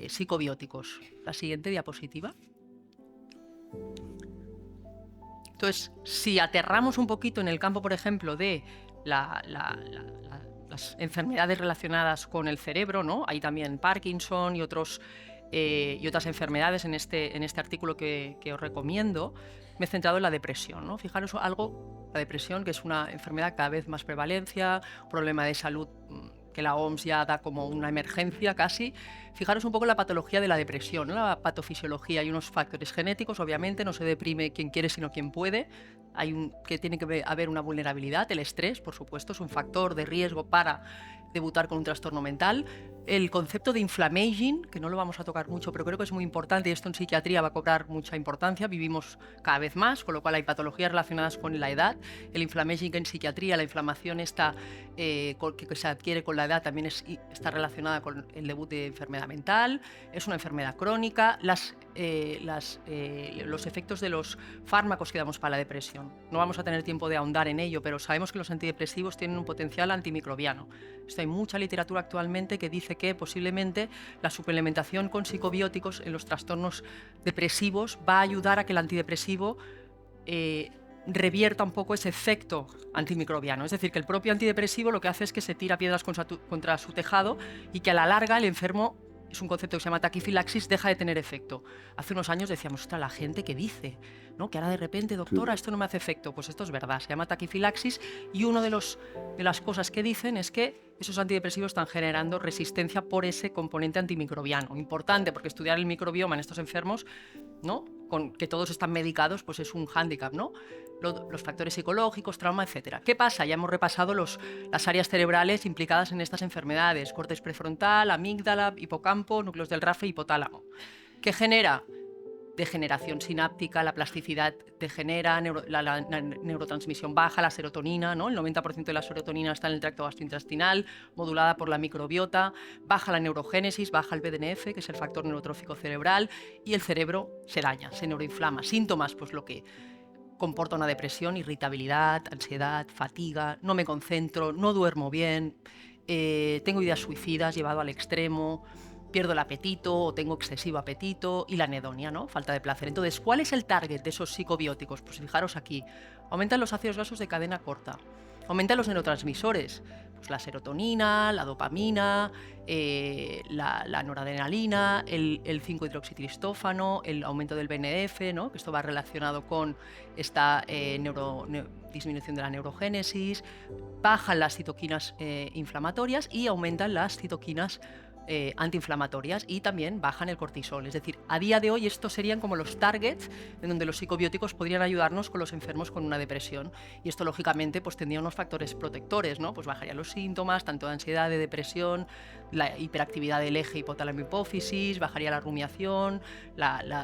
psicobióticos. La siguiente diapositiva. Entonces, si aterramos un poquito en el campo, por ejemplo, de las enfermedades relacionadas con el cerebro, ¿no?, hay también Parkinson y otras enfermedades en este artículo que os recomiendo. Me he centrado en la depresión, ¿no? Fijaros la depresión, que es una enfermedad cada vez más prevalencia, un problema de salud que la OMS ya da como una emergencia casi. Fijaros un poco la patología de la depresión, ¿no?, la patofisiología. Hay unos factores genéticos, obviamente, no se deprime quien quiere sino quien puede. Que tiene que haber una vulnerabilidad. El estrés, por supuesto, es un factor de riesgo para debutar con un trastorno mental. El concepto de inflammaging, que no lo vamos a tocar mucho, pero creo que es muy importante y esto en psiquiatría va a cobrar mucha importancia. Vivimos cada vez más, con lo cual hay patologías relacionadas con la edad. El inflammaging en psiquiatría, la inflamación esta que se adquiere con la edad también está relacionada con el debut de enfermedad mental. Es una enfermedad crónica. Los efectos de los fármacos que damos para la depresión. No vamos a tener tiempo de ahondar en ello, pero sabemos que los antidepresivos tienen un potencial antimicrobiano. Hay mucha literatura actualmente que dice que posiblemente la suplementación con psicobióticos en los trastornos depresivos va a ayudar a que el antidepresivo revierta un poco ese efecto antimicrobiano. Es decir, que el propio antidepresivo lo que hace es que se tira piedras contra su tejado y que a la larga el enfermo es un concepto que se llama taquifilaxis, deja de tener efecto. Hace unos años decíamos, ostras, la gente que dice, ¿no? Que ahora de repente, doctora, esto no me hace efecto. Pues esto es verdad, se llama taquifilaxis, y una de las cosas que dicen es que esos antidepresivos están generando resistencia por ese componente antimicrobiano. Importante, porque estudiar el microbioma en estos enfermos, ¿no? Con que todos están medicados, pues es un hándicap, ¿no? Los factores psicológicos, trauma, etc. ¿Qué pasa? Ya hemos repasado las áreas cerebrales implicadas en estas enfermedades: córtex prefrontal, amígdala, hipocampo, núcleos del RAF e hipotálamo. ¿Qué genera? Degeneración sináptica, la plasticidad degenera, la neurotransmisión baja, la serotonina, ¿no? El 90% de la serotonina está en el tracto gastrointestinal, modulada por la microbiota, baja la neurogénesis, baja el BDNF, que es el factor neurotrófico cerebral, y el cerebro se daña, se neuroinflama. Síntomas, pues lo que comporta una depresión: irritabilidad, ansiedad, fatiga, no me concentro, no duermo bien, tengo ideas suicidas llevado al extremo, pierdo el apetito o tengo excesivo apetito, y la anedonia, ¿no? Falta de placer. Entonces, ¿cuál es el target de esos psicobióticos? Pues fijaros aquí, aumentan los ácidos grasos de cadena corta, aumentan los neurotransmisores, pues la serotonina, la dopamina, la noradrenalina, el 5-hidroxitristófano, el aumento del BNF, ¿no? Que esto va relacionado con esta disminución de la neurogénesis, bajan las citoquinas inflamatorias y aumentan las citoquinas antiinflamatorias, y también bajan el cortisol. Es decir, a día de hoy estos serían como los targets en donde los psicobióticos podrían ayudarnos con los enfermos con una depresión, y esto lógicamente pues tendría unos factores protectores, ¿no? Pues bajarían los síntomas tanto de ansiedad, de depresión, la hiperactividad del eje hipotálamo-hipófisis, bajaría la rumiación,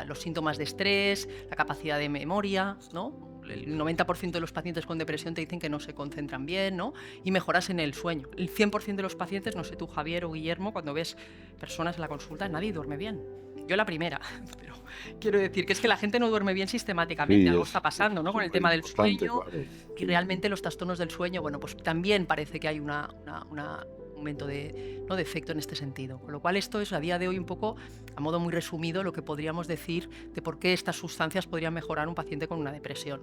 los síntomas de estrés, la capacidad de memoria, ¿no? El 90% de los pacientes con depresión te dicen que no se concentran bien, ¿no? Y mejoras en el sueño. El 100% de los pacientes, no sé tú, Javier o Guillermo, cuando ves personas en la consulta, nadie duerme bien. Yo la primera, pero quiero decir que es que la gente no duerme bien sistemáticamente. Sí, algo está pasando, ¿no? Con el tema del sueño, claro. Y realmente los trastornos del sueño, bueno, pues también parece que hay un aumento de efecto en este sentido. Con lo cual esto es a día de hoy un poco, a modo muy resumido, lo que podríamos decir de por qué estas sustancias podrían mejorar un paciente con una depresión.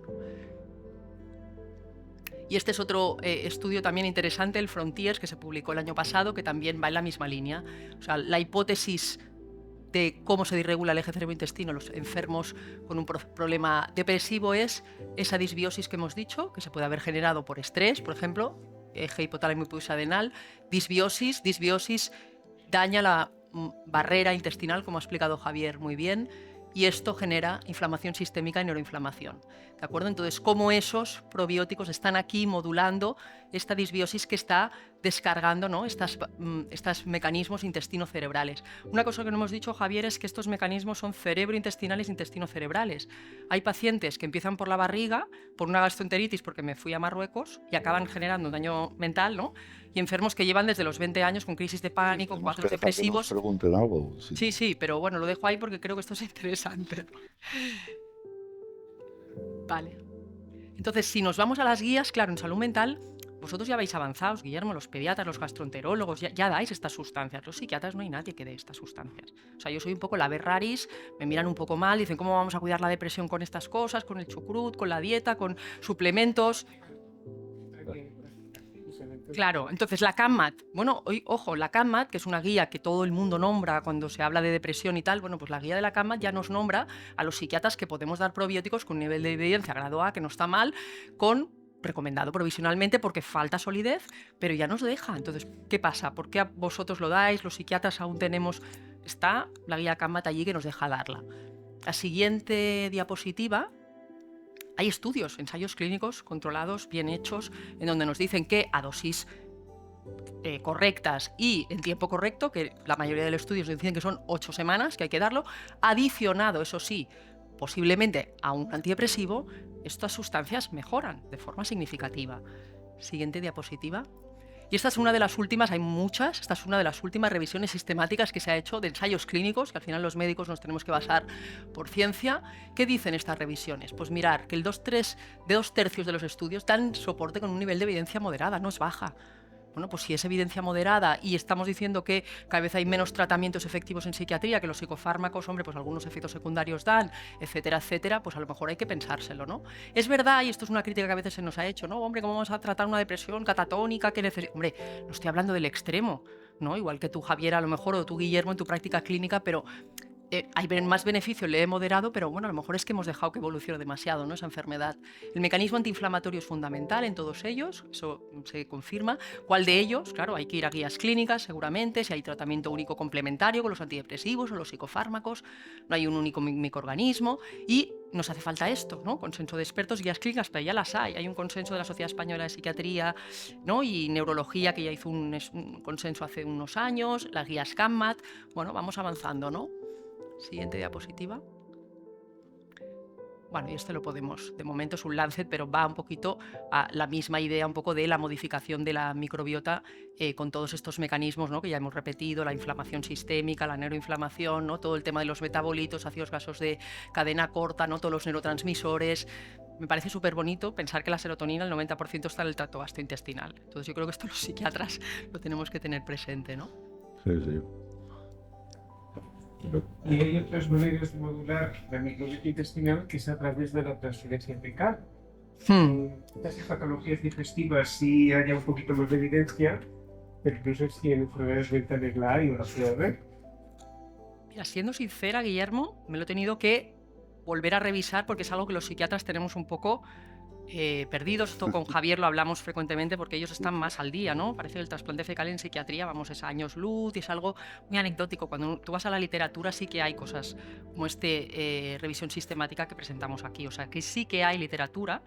Y este es otro estudio también interesante, el Frontiers, que se publicó el año pasado, que también va en la misma línea. O sea, la hipótesis de cómo se disregula el eje cerebro-intestino en los enfermos con un problema depresivo es esa disbiosis que hemos dicho, que se puede haber generado por estrés, por ejemplo, eje hipotálamo hipofisadenal, disbiosis daña la barrera intestinal, como ha explicado Javier muy bien, y esto genera inflamación sistémica y neuroinflamación. ¿De acuerdo? Entonces, cómo esos probióticos están aquí modulando esta disbiosis que está descargando, ¿no? estos mecanismos intestino-cerebrales. Una cosa que no hemos dicho, Javier, es que estos mecanismos son cerebro-intestinales e intestino-cerebrales. Hay pacientes que empiezan por la barriga, por una gastroenteritis porque me fui a Marruecos, y acaban generando un daño mental, ¿no? Y enfermos que llevan desde los 20 años con crisis de pánico, cuadros depresivos. Pregunten algo. Sí, pero bueno, lo dejo ahí porque creo que esto es interesante. Vale. Entonces, si nos vamos a las guías, claro, en salud mental, vosotros ya vais avanzados, Guillermo, los pediatras, los gastroenterólogos, ya dais estas sustancias. Los psiquiatras no hay nadie que dé estas sustancias. O sea, yo soy un poco la ave raris, me miran un poco mal, dicen, ¿cómo vamos a cuidar la depresión con estas cosas, con el chucrut, con la dieta, con suplementos? Claro, entonces la CANMAT, bueno, ojo, la CANMAT, que es una guía que todo el mundo nombra cuando se habla de depresión y tal, bueno, pues la guía de la CANMAT ya nos nombra a los psiquiatras que podemos dar probióticos con un nivel de evidencia grado A, que no está mal, recomendado provisionalmente porque falta solidez, pero ya nos deja. Entonces, ¿qué pasa? ¿Por qué vosotros lo dais? Los psiquiatras aún tenemos... Está la guía CANMAT allí que nos deja darla. La siguiente diapositiva... Hay estudios, ensayos clínicos controlados, bien hechos, en donde nos dicen que a dosis correctas y en tiempo correcto, que la mayoría de los estudios nos dicen que son 8 semanas, que hay que darlo, adicionado, eso sí, posiblemente a un antidepresivo, estas sustancias mejoran de forma significativa. Siguiente diapositiva. Y esta es una de las últimas, hay muchas, esta es una de las últimas revisiones sistemáticas que se ha hecho de ensayos clínicos, que al final los médicos nos tenemos que basar por ciencia. ¿Qué dicen estas revisiones? Pues mirar que de 2 tercios de los estudios dan soporte con un nivel de evidencia moderada, no es baja. Bueno, pues si es evidencia moderada y estamos diciendo que cada vez hay menos tratamientos efectivos en psiquiatría, que los psicofármacos, hombre, pues algunos efectos secundarios dan, etcétera, etcétera, pues a lo mejor hay que pensárselo, ¿no? Es verdad, y esto es una crítica que a veces se nos ha hecho, ¿no? Hombre, ¿cómo vamos a tratar una depresión catatónica que necesita? Hombre, no estoy hablando del extremo. ¿no? Igual que tú, Javier, a lo mejor, o tú, Guillermo, en tu práctica clínica, pero hay más beneficio, le he moderado, pero bueno, a lo mejor es que hemos dejado que evolucione demasiado, ¿no? Esa enfermedad. El mecanismo antiinflamatorio es fundamental en todos ellos, eso se confirma. ¿Cuál de ellos? Claro, hay que ir a guías clínicas, seguramente, si hay tratamiento único complementario con los antidepresivos o los psicofármacos, no hay un único microorganismo y nos hace falta esto, ¿no? Consenso de expertos, guías clínicas, pero ya las hay. Hay un consenso de la Sociedad Española de Psiquiatría, ¿no? Y Neurología, que ya hizo un consenso hace unos años, las guías CAMMAT. Bueno, vamos avanzando, ¿no? Siguiente diapositiva. Bueno, y este lo podemos, de momento es un Lancet, pero va un poquito a la misma idea un poco de la modificación de la microbiota con todos estos mecanismos, ¿no? Que ya hemos repetido, la inflamación sistémica, la neuroinflamación, ¿no? Todo el tema de los metabolitos, ácidos grasos de cadena corta, ¿no? Todos los neurotransmisores. Me parece súper bonito pensar que la serotonina, el 90% está en el tracto gastrointestinal. Entonces yo creo que esto los psiquiatras lo tenemos que tener presente, ¿no? Sí, sí. Y hay otras maneras de modular la microbiota intestinal que es a través de la transferencia fecal. Las patologías digestivas sí haya un poquito más de evidencia, pero no sé si en enfermedades mentales la hay o la puede haber. Mira, siendo sincera, Guillermo, me lo he tenido que volver a revisar porque es algo que los psiquiatras tenemos un poco perdidos. Esto con Javier lo hablamos frecuentemente porque ellos están más al día, ¿no? Parece que el trasplante fecal en psiquiatría, vamos, es años luz y es algo muy anecdótico. Cuando tú vas a la literatura sí que hay cosas como revisión sistemática que presentamos aquí. O sea, que sí que hay literatura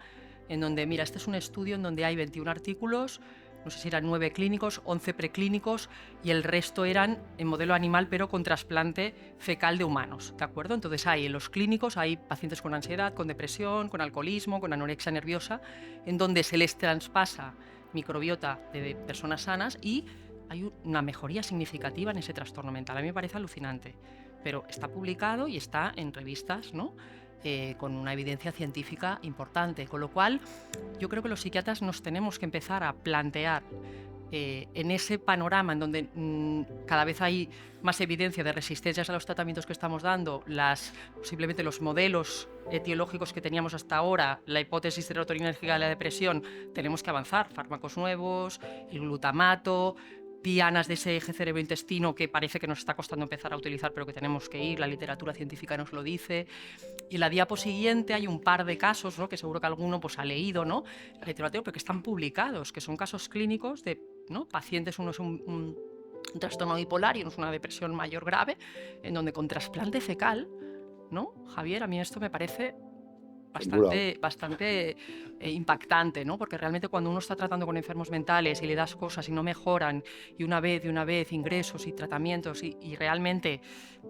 en donde, mira, este es un estudio en donde hay 21 artículos, no sé si eran 9 clínicos, 11 preclínicos y el resto eran en modelo animal pero con trasplante fecal de humanos, ¿de acuerdo? Entonces hay en los clínicos, hay pacientes con ansiedad, con depresión, con alcoholismo, con anorexia nerviosa, en donde se les traspasa microbiota de personas sanas y hay una mejoría significativa en ese trastorno mental. A mí me parece alucinante, pero está publicado y está en revistas, ¿no? Con una evidencia científica importante, con lo cual yo creo que los psiquiatras nos tenemos que empezar a plantear en ese panorama en donde cada vez hay más evidencia de resistencias a los tratamientos que estamos dando, posiblemente los modelos etiológicos que teníamos hasta ahora, la hipótesis serotoninérgica de la depresión, tenemos que avanzar, fármacos nuevos, el glutamato, dianas de ese eje cerebro-intestino que parece que nos está costando empezar a utilizar, pero que tenemos que ir, la literatura científica nos lo dice. Y en la diapo siguiente hay un par de casos, ¿no? Que seguro que alguno pues, ha leído, ¿no? La literatura, pero que están publicados, que son casos clínicos de, ¿no? Pacientes, uno es un trastorno bipolar y uno es una depresión mayor grave, en donde con trasplante fecal, ¿no? Javier, a mí esto me parece bastante impactante, ¿no? Porque realmente cuando uno está tratando con enfermos mentales y le das cosas y no mejoran, y una vez, ingresos y tratamientos, y realmente,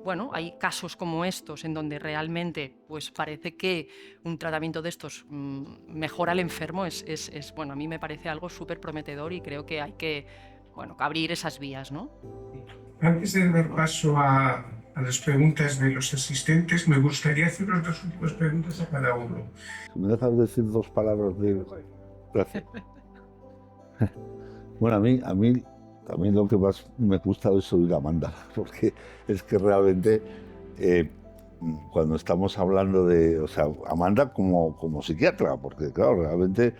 bueno, hay casos como estos en donde realmente pues parece que un tratamiento de estos mejora al enfermo, bueno, a mí me parece algo súper prometedor y creo que hay que, bueno, abrir esas vías, ¿no? Antes de dar paso a las preguntas de los asistentes, me gustaría hacer las dos últimas preguntas a cada uno. ¿Me dejas decir dos palabras de...? Gracias. Bueno, a mí lo que más me gusta es oír a Amanda, porque es que realmente cuando estamos hablando de... O sea, Amanda como psiquiatra, porque claro, realmente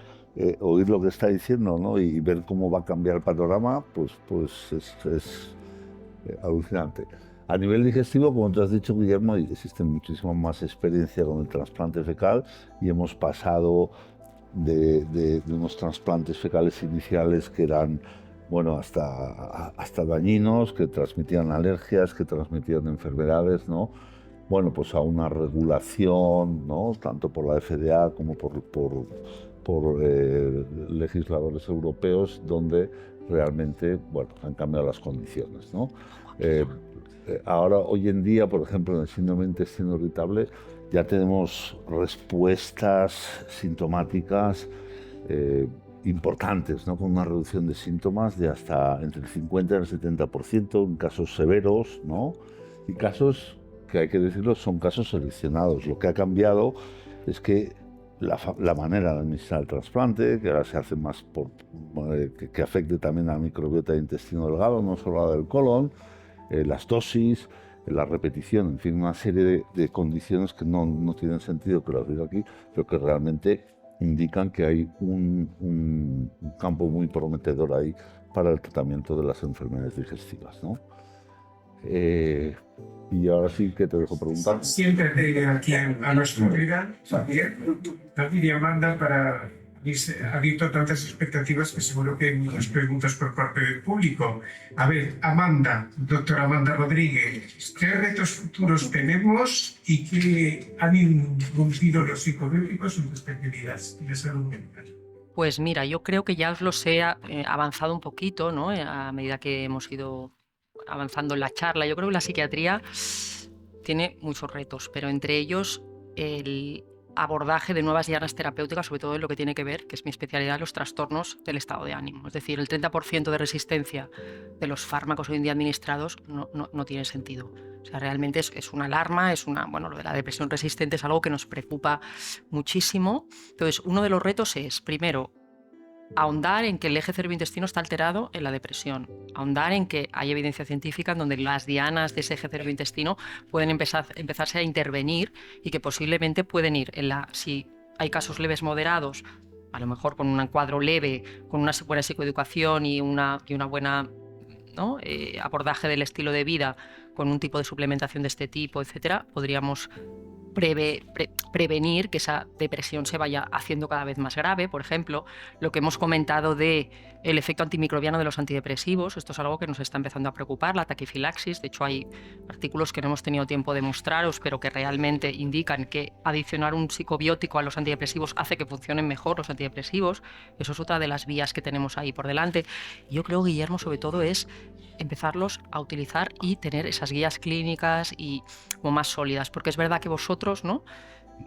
oír lo que está diciendo, ¿no? Y ver cómo va a cambiar el panorama, pues es alucinante. A nivel digestivo, como tú has dicho, Guillermo, existe muchísima más experiencia con el trasplante fecal y hemos pasado de unos trasplantes fecales iniciales que eran, bueno, hasta dañinos, que transmitían alergias, que transmitían enfermedades, ¿no? Bueno, pues a una regulación, ¿no? Tanto por la FDA como por legisladores europeos, donde realmente, bueno, han cambiado las condiciones, ¿no? Ahora, hoy en día, por ejemplo, en el síndrome de intestino irritable, ya tenemos respuestas sintomáticas importantes, ¿no? Con una reducción de síntomas de hasta entre el 50 y el 70% en casos severos, ¿no? Y casos que, hay que decirlo, son casos seleccionados. Lo que ha cambiado es que la manera de administrar el trasplante, que ahora se hace más que afecte también a la microbiota del intestino delgado, no solo a la del colon, las dosis, la repetición, en fin, una serie de condiciones que no tienen sentido que las diga aquí, pero que realmente indican que hay un campo muy prometedor ahí para el tratamiento de las enfermedades digestivas, ¿no? Y ahora sí que te dejo preguntar. Siéntate aquí a nuestro vida, David y Amanda, para abierto tantas expectativas que seguro que hay muchas preguntas por parte del público. A ver, Amanda, doctora Amanda Rodríguez, ¿qué retos futuros tenemos y qué han incumplido los psicobióticos en tu especialidad de salud mental? Pues mira, yo creo que ya os los he avanzado un poquito, ¿no? A medida que hemos ido avanzando en la charla. Yo creo que la psiquiatría tiene muchos retos, pero entre ellos el abordaje de nuevas dianas terapéuticas, sobre todo en lo que tiene que ver, que es mi especialidad, los trastornos del estado de ánimo. Es decir, el 30% de resistencia de los fármacos hoy en día administrados no tiene sentido. O sea, realmente es una alarma, bueno, lo de la depresión resistente es algo que nos preocupa muchísimo. Entonces, uno de los retos es, primero, ahondar en que el eje cerebro-intestino está alterado en la depresión, ahondar en que hay evidencia científica en donde las dianas de ese eje cerebro-intestino pueden empezarse a intervenir y que posiblemente pueden ir si hay casos leves moderados, a lo mejor con un cuadro leve, con una buena psicoeducación y una buena, ¿no? Abordaje del estilo de vida, con un tipo de suplementación de este tipo, etcétera, podríamos prevenir que esa depresión se vaya haciendo cada vez más grave. Por ejemplo, lo que hemos comentado de el efecto antimicrobiano de los antidepresivos, esto es algo que nos está empezando a preocupar, la taquifilaxis. De hecho, hay artículos que no hemos tenido tiempo de mostraros, pero que realmente indican que adicionar un psicobiótico a los antidepresivos hace que funcionen mejor los antidepresivos. Eso es otra de las vías que tenemos ahí por delante. Y yo creo, Guillermo, sobre todo es empezarlos a utilizar y tener esas guías clínicas y como más sólidas, porque es verdad que vosotros, ¿no?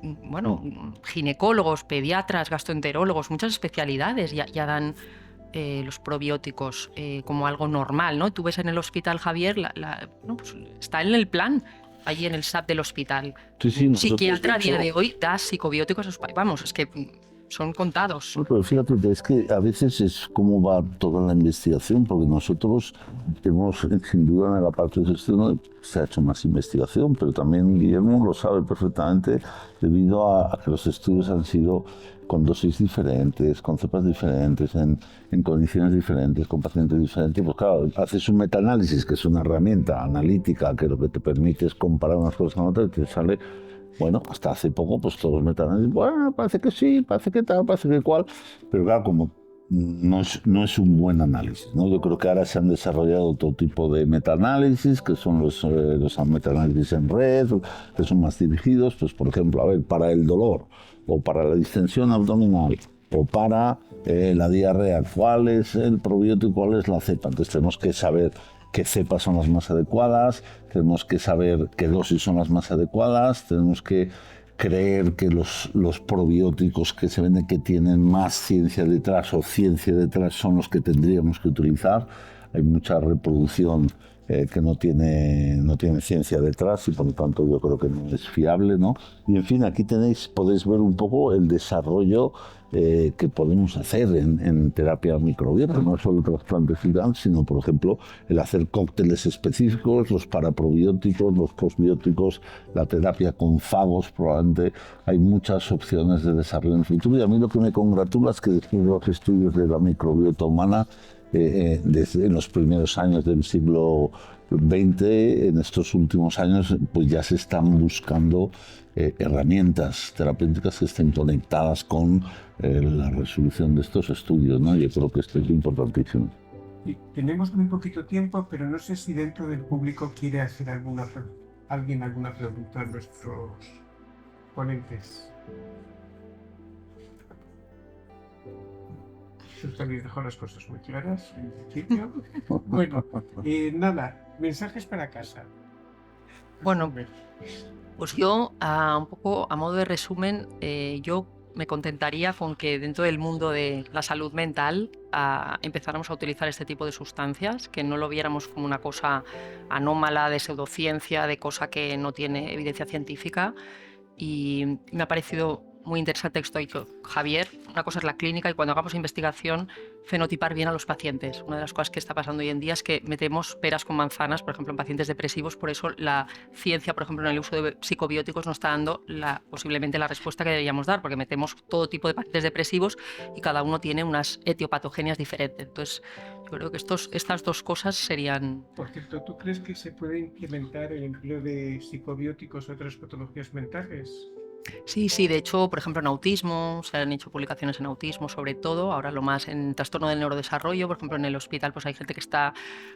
Bueno, ginecólogos, pediatras, gastroenterólogos, muchas especialidades ya dan los probióticos como algo normal, ¿no? Tú ves en el hospital, Javier, pues está en el plan, allí en el SAP del hospital. Sí, un psiquiatra a día de hoy da psicobióticos a sus pacientes. Vamos, es que son contados. Pero fíjate, es que a veces es cómo va toda la investigación, porque nosotros hemos, sin duda, en la parte de gestión se ha hecho más investigación, pero también Guillermo lo sabe perfectamente debido a que los estudios han sido con dosis diferentes, con cepas diferentes, en condiciones diferentes, con pacientes diferentes. Pues claro, haces un metaanálisis, que es una herramienta analítica que lo que te permite es comparar unas cosas con otras y te sale. Bueno, hasta hace poco, pues todos los metaanálisis, bueno, parece que sí, parece que tal, parece que cual, pero claro, como no es un buen análisis, ¿no? Yo creo que ahora se han desarrollado otro tipo de metaanálisis, que son los metaanálisis en red, que son más dirigidos, pues por ejemplo, a ver, para el dolor, o para la distensión abdominal, o para la diarrea, cuál es el probiótico, cuál es la cepa. Entonces tenemos que saber qué cepas son las más adecuadas, tenemos que saber qué dosis son las más adecuadas, tenemos que creer que los probióticos que se venden que tienen más ciencia detrás o ciencia detrás son los que tendríamos que utilizar. Hay mucha reproducción que no tiene ciencia detrás y por lo tanto yo creo que no es fiable, ¿no? Y en fin, aquí podéis ver un poco el desarrollo que podemos hacer en terapia microbiana, no solo trasplantes final, sino por ejemplo el hacer cócteles específicos, los paraprobióticos, los postbióticos, la terapia con fagos, probablemente hay muchas opciones de desarrollo en el futuro. Y a mí lo que me congratula es que después de los estudios de la microbiota humana, desde los primeros años del siglo XX, en estos últimos años, pues ya se están buscando herramientas terapéuticas que estén conectadas con la resolución de estos estudios, ¿no? Yo creo que esto es importantísimo. Tenemos muy poquito tiempo, pero no sé si dentro del público quiere hacer alguien alguna pregunta a nuestros ponentes. Habéis dejado las cosas muy claras en principio. Bueno, nada, mensajes para casa. Bueno, pues yo, un poco a modo de resumen, yo me contentaría con que dentro del mundo de la salud mental empezáramos a utilizar este tipo de sustancias, que no lo viéramos como una cosa anómala de pseudociencia, de cosa que no tiene evidencia científica. Y me ha parecido muy interesante que estoy con Javier. Una cosa es la clínica y cuando hagamos investigación, fenotipar bien a los pacientes. Una de las cosas que está pasando hoy en día es que metemos peras con manzanas, por ejemplo, en pacientes depresivos. Por eso la ciencia, por ejemplo, en el uso de psicobióticos no está dando posiblemente la respuesta que deberíamos dar, porque metemos todo tipo de pacientes depresivos y cada uno tiene unas etiopatogenias diferentes. Entonces, yo creo que estas dos cosas serían... Por cierto, ¿tú crees que se puede implementar el empleo de psicobióticos o otras patologías mentales? Sí, sí, de hecho, por ejemplo, en autismo, se han hecho publicaciones en autismo sobre todo, ahora lo más en trastorno del neurodesarrollo, por ejemplo, en el hospital pues hay gente que está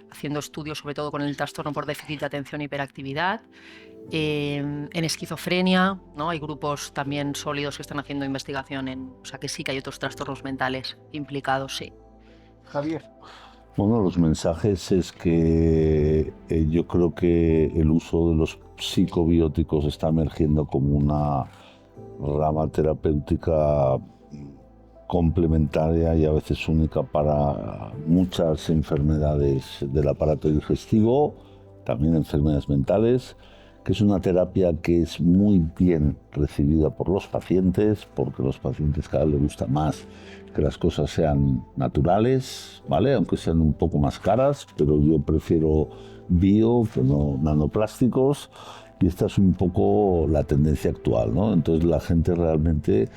haciendo estudios sobre todo con el trastorno por déficit de atención e hiperactividad. En esquizofrenia, ¿no? Hay grupos también sólidos que están haciendo investigación o sea que sí que hay otros trastornos mentales implicados, sí. Javier. Bueno, los mensajes es que yo creo que el uso de los psicobióticos está emergiendo como una rama terapéutica complementaria y a veces única para muchas enfermedades del aparato digestivo, también enfermedades mentales, que es una terapia que es muy bien recibida por los pacientes, porque a los pacientes cada vez les gusta más que las cosas sean naturales, ¿vale? Aunque sean un poco más caras, pero yo prefiero bio que no nanoplásticos, y esta es un poco la tendencia actual, ¿no? Entonces la gente realmente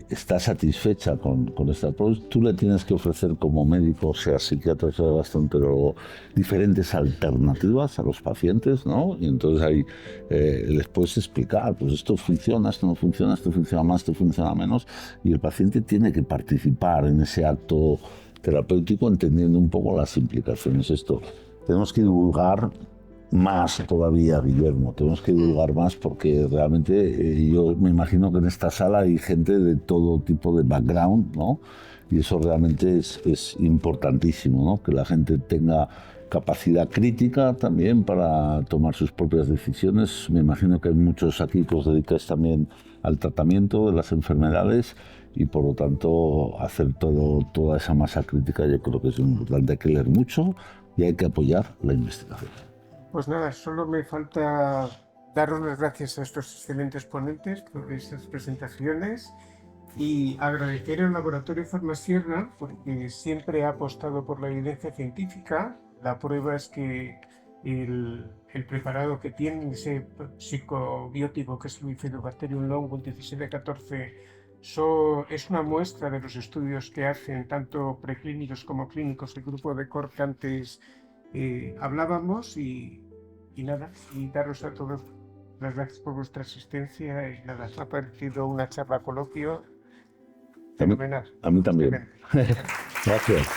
está satisfecha con esta approach. Tú le tienes que ofrecer como médico, sea psiquiatra, sea gastroenterólogo, diferentes alternativas a los pacientes, ¿no? Y entonces ahí les puedes explicar, pues esto funciona, esto no funciona, esto funciona más, esto funciona menos, y el paciente tiene que participar en ese acto terapéutico entendiendo un poco las implicaciones. Esto tenemos que divulgar más todavía, Guillermo, tenemos que divulgar más porque realmente yo me imagino que en esta sala hay gente de todo tipo de background, ¿no? Y eso realmente es importantísimo, ¿no? Que la gente tenga capacidad crítica también para tomar sus propias decisiones. Me imagino que hay muchos aquí que os dedicáis también al tratamiento de las enfermedades y por lo tanto hacer toda esa masa crítica yo creo que es importante. Hay que leer mucho y hay que apoyar la investigación. Pues nada, solo me falta daros las gracias a estos excelentes ponentes por estas presentaciones y agradecer al Laboratorio Farmasierra porque siempre ha apostado por la evidencia científica. La prueba es que el preparado que tienen, ese psicobiótico que es el Bifidobacterium longum 1714, es una muestra de los estudios que hacen tanto preclínicos como clínicos el grupo de Cork que antes hablábamos y nada, y daros a todos las gracias por vuestra asistencia y nada, me ha parecido una charla coloquio fenomenal. A mí también. Gracias.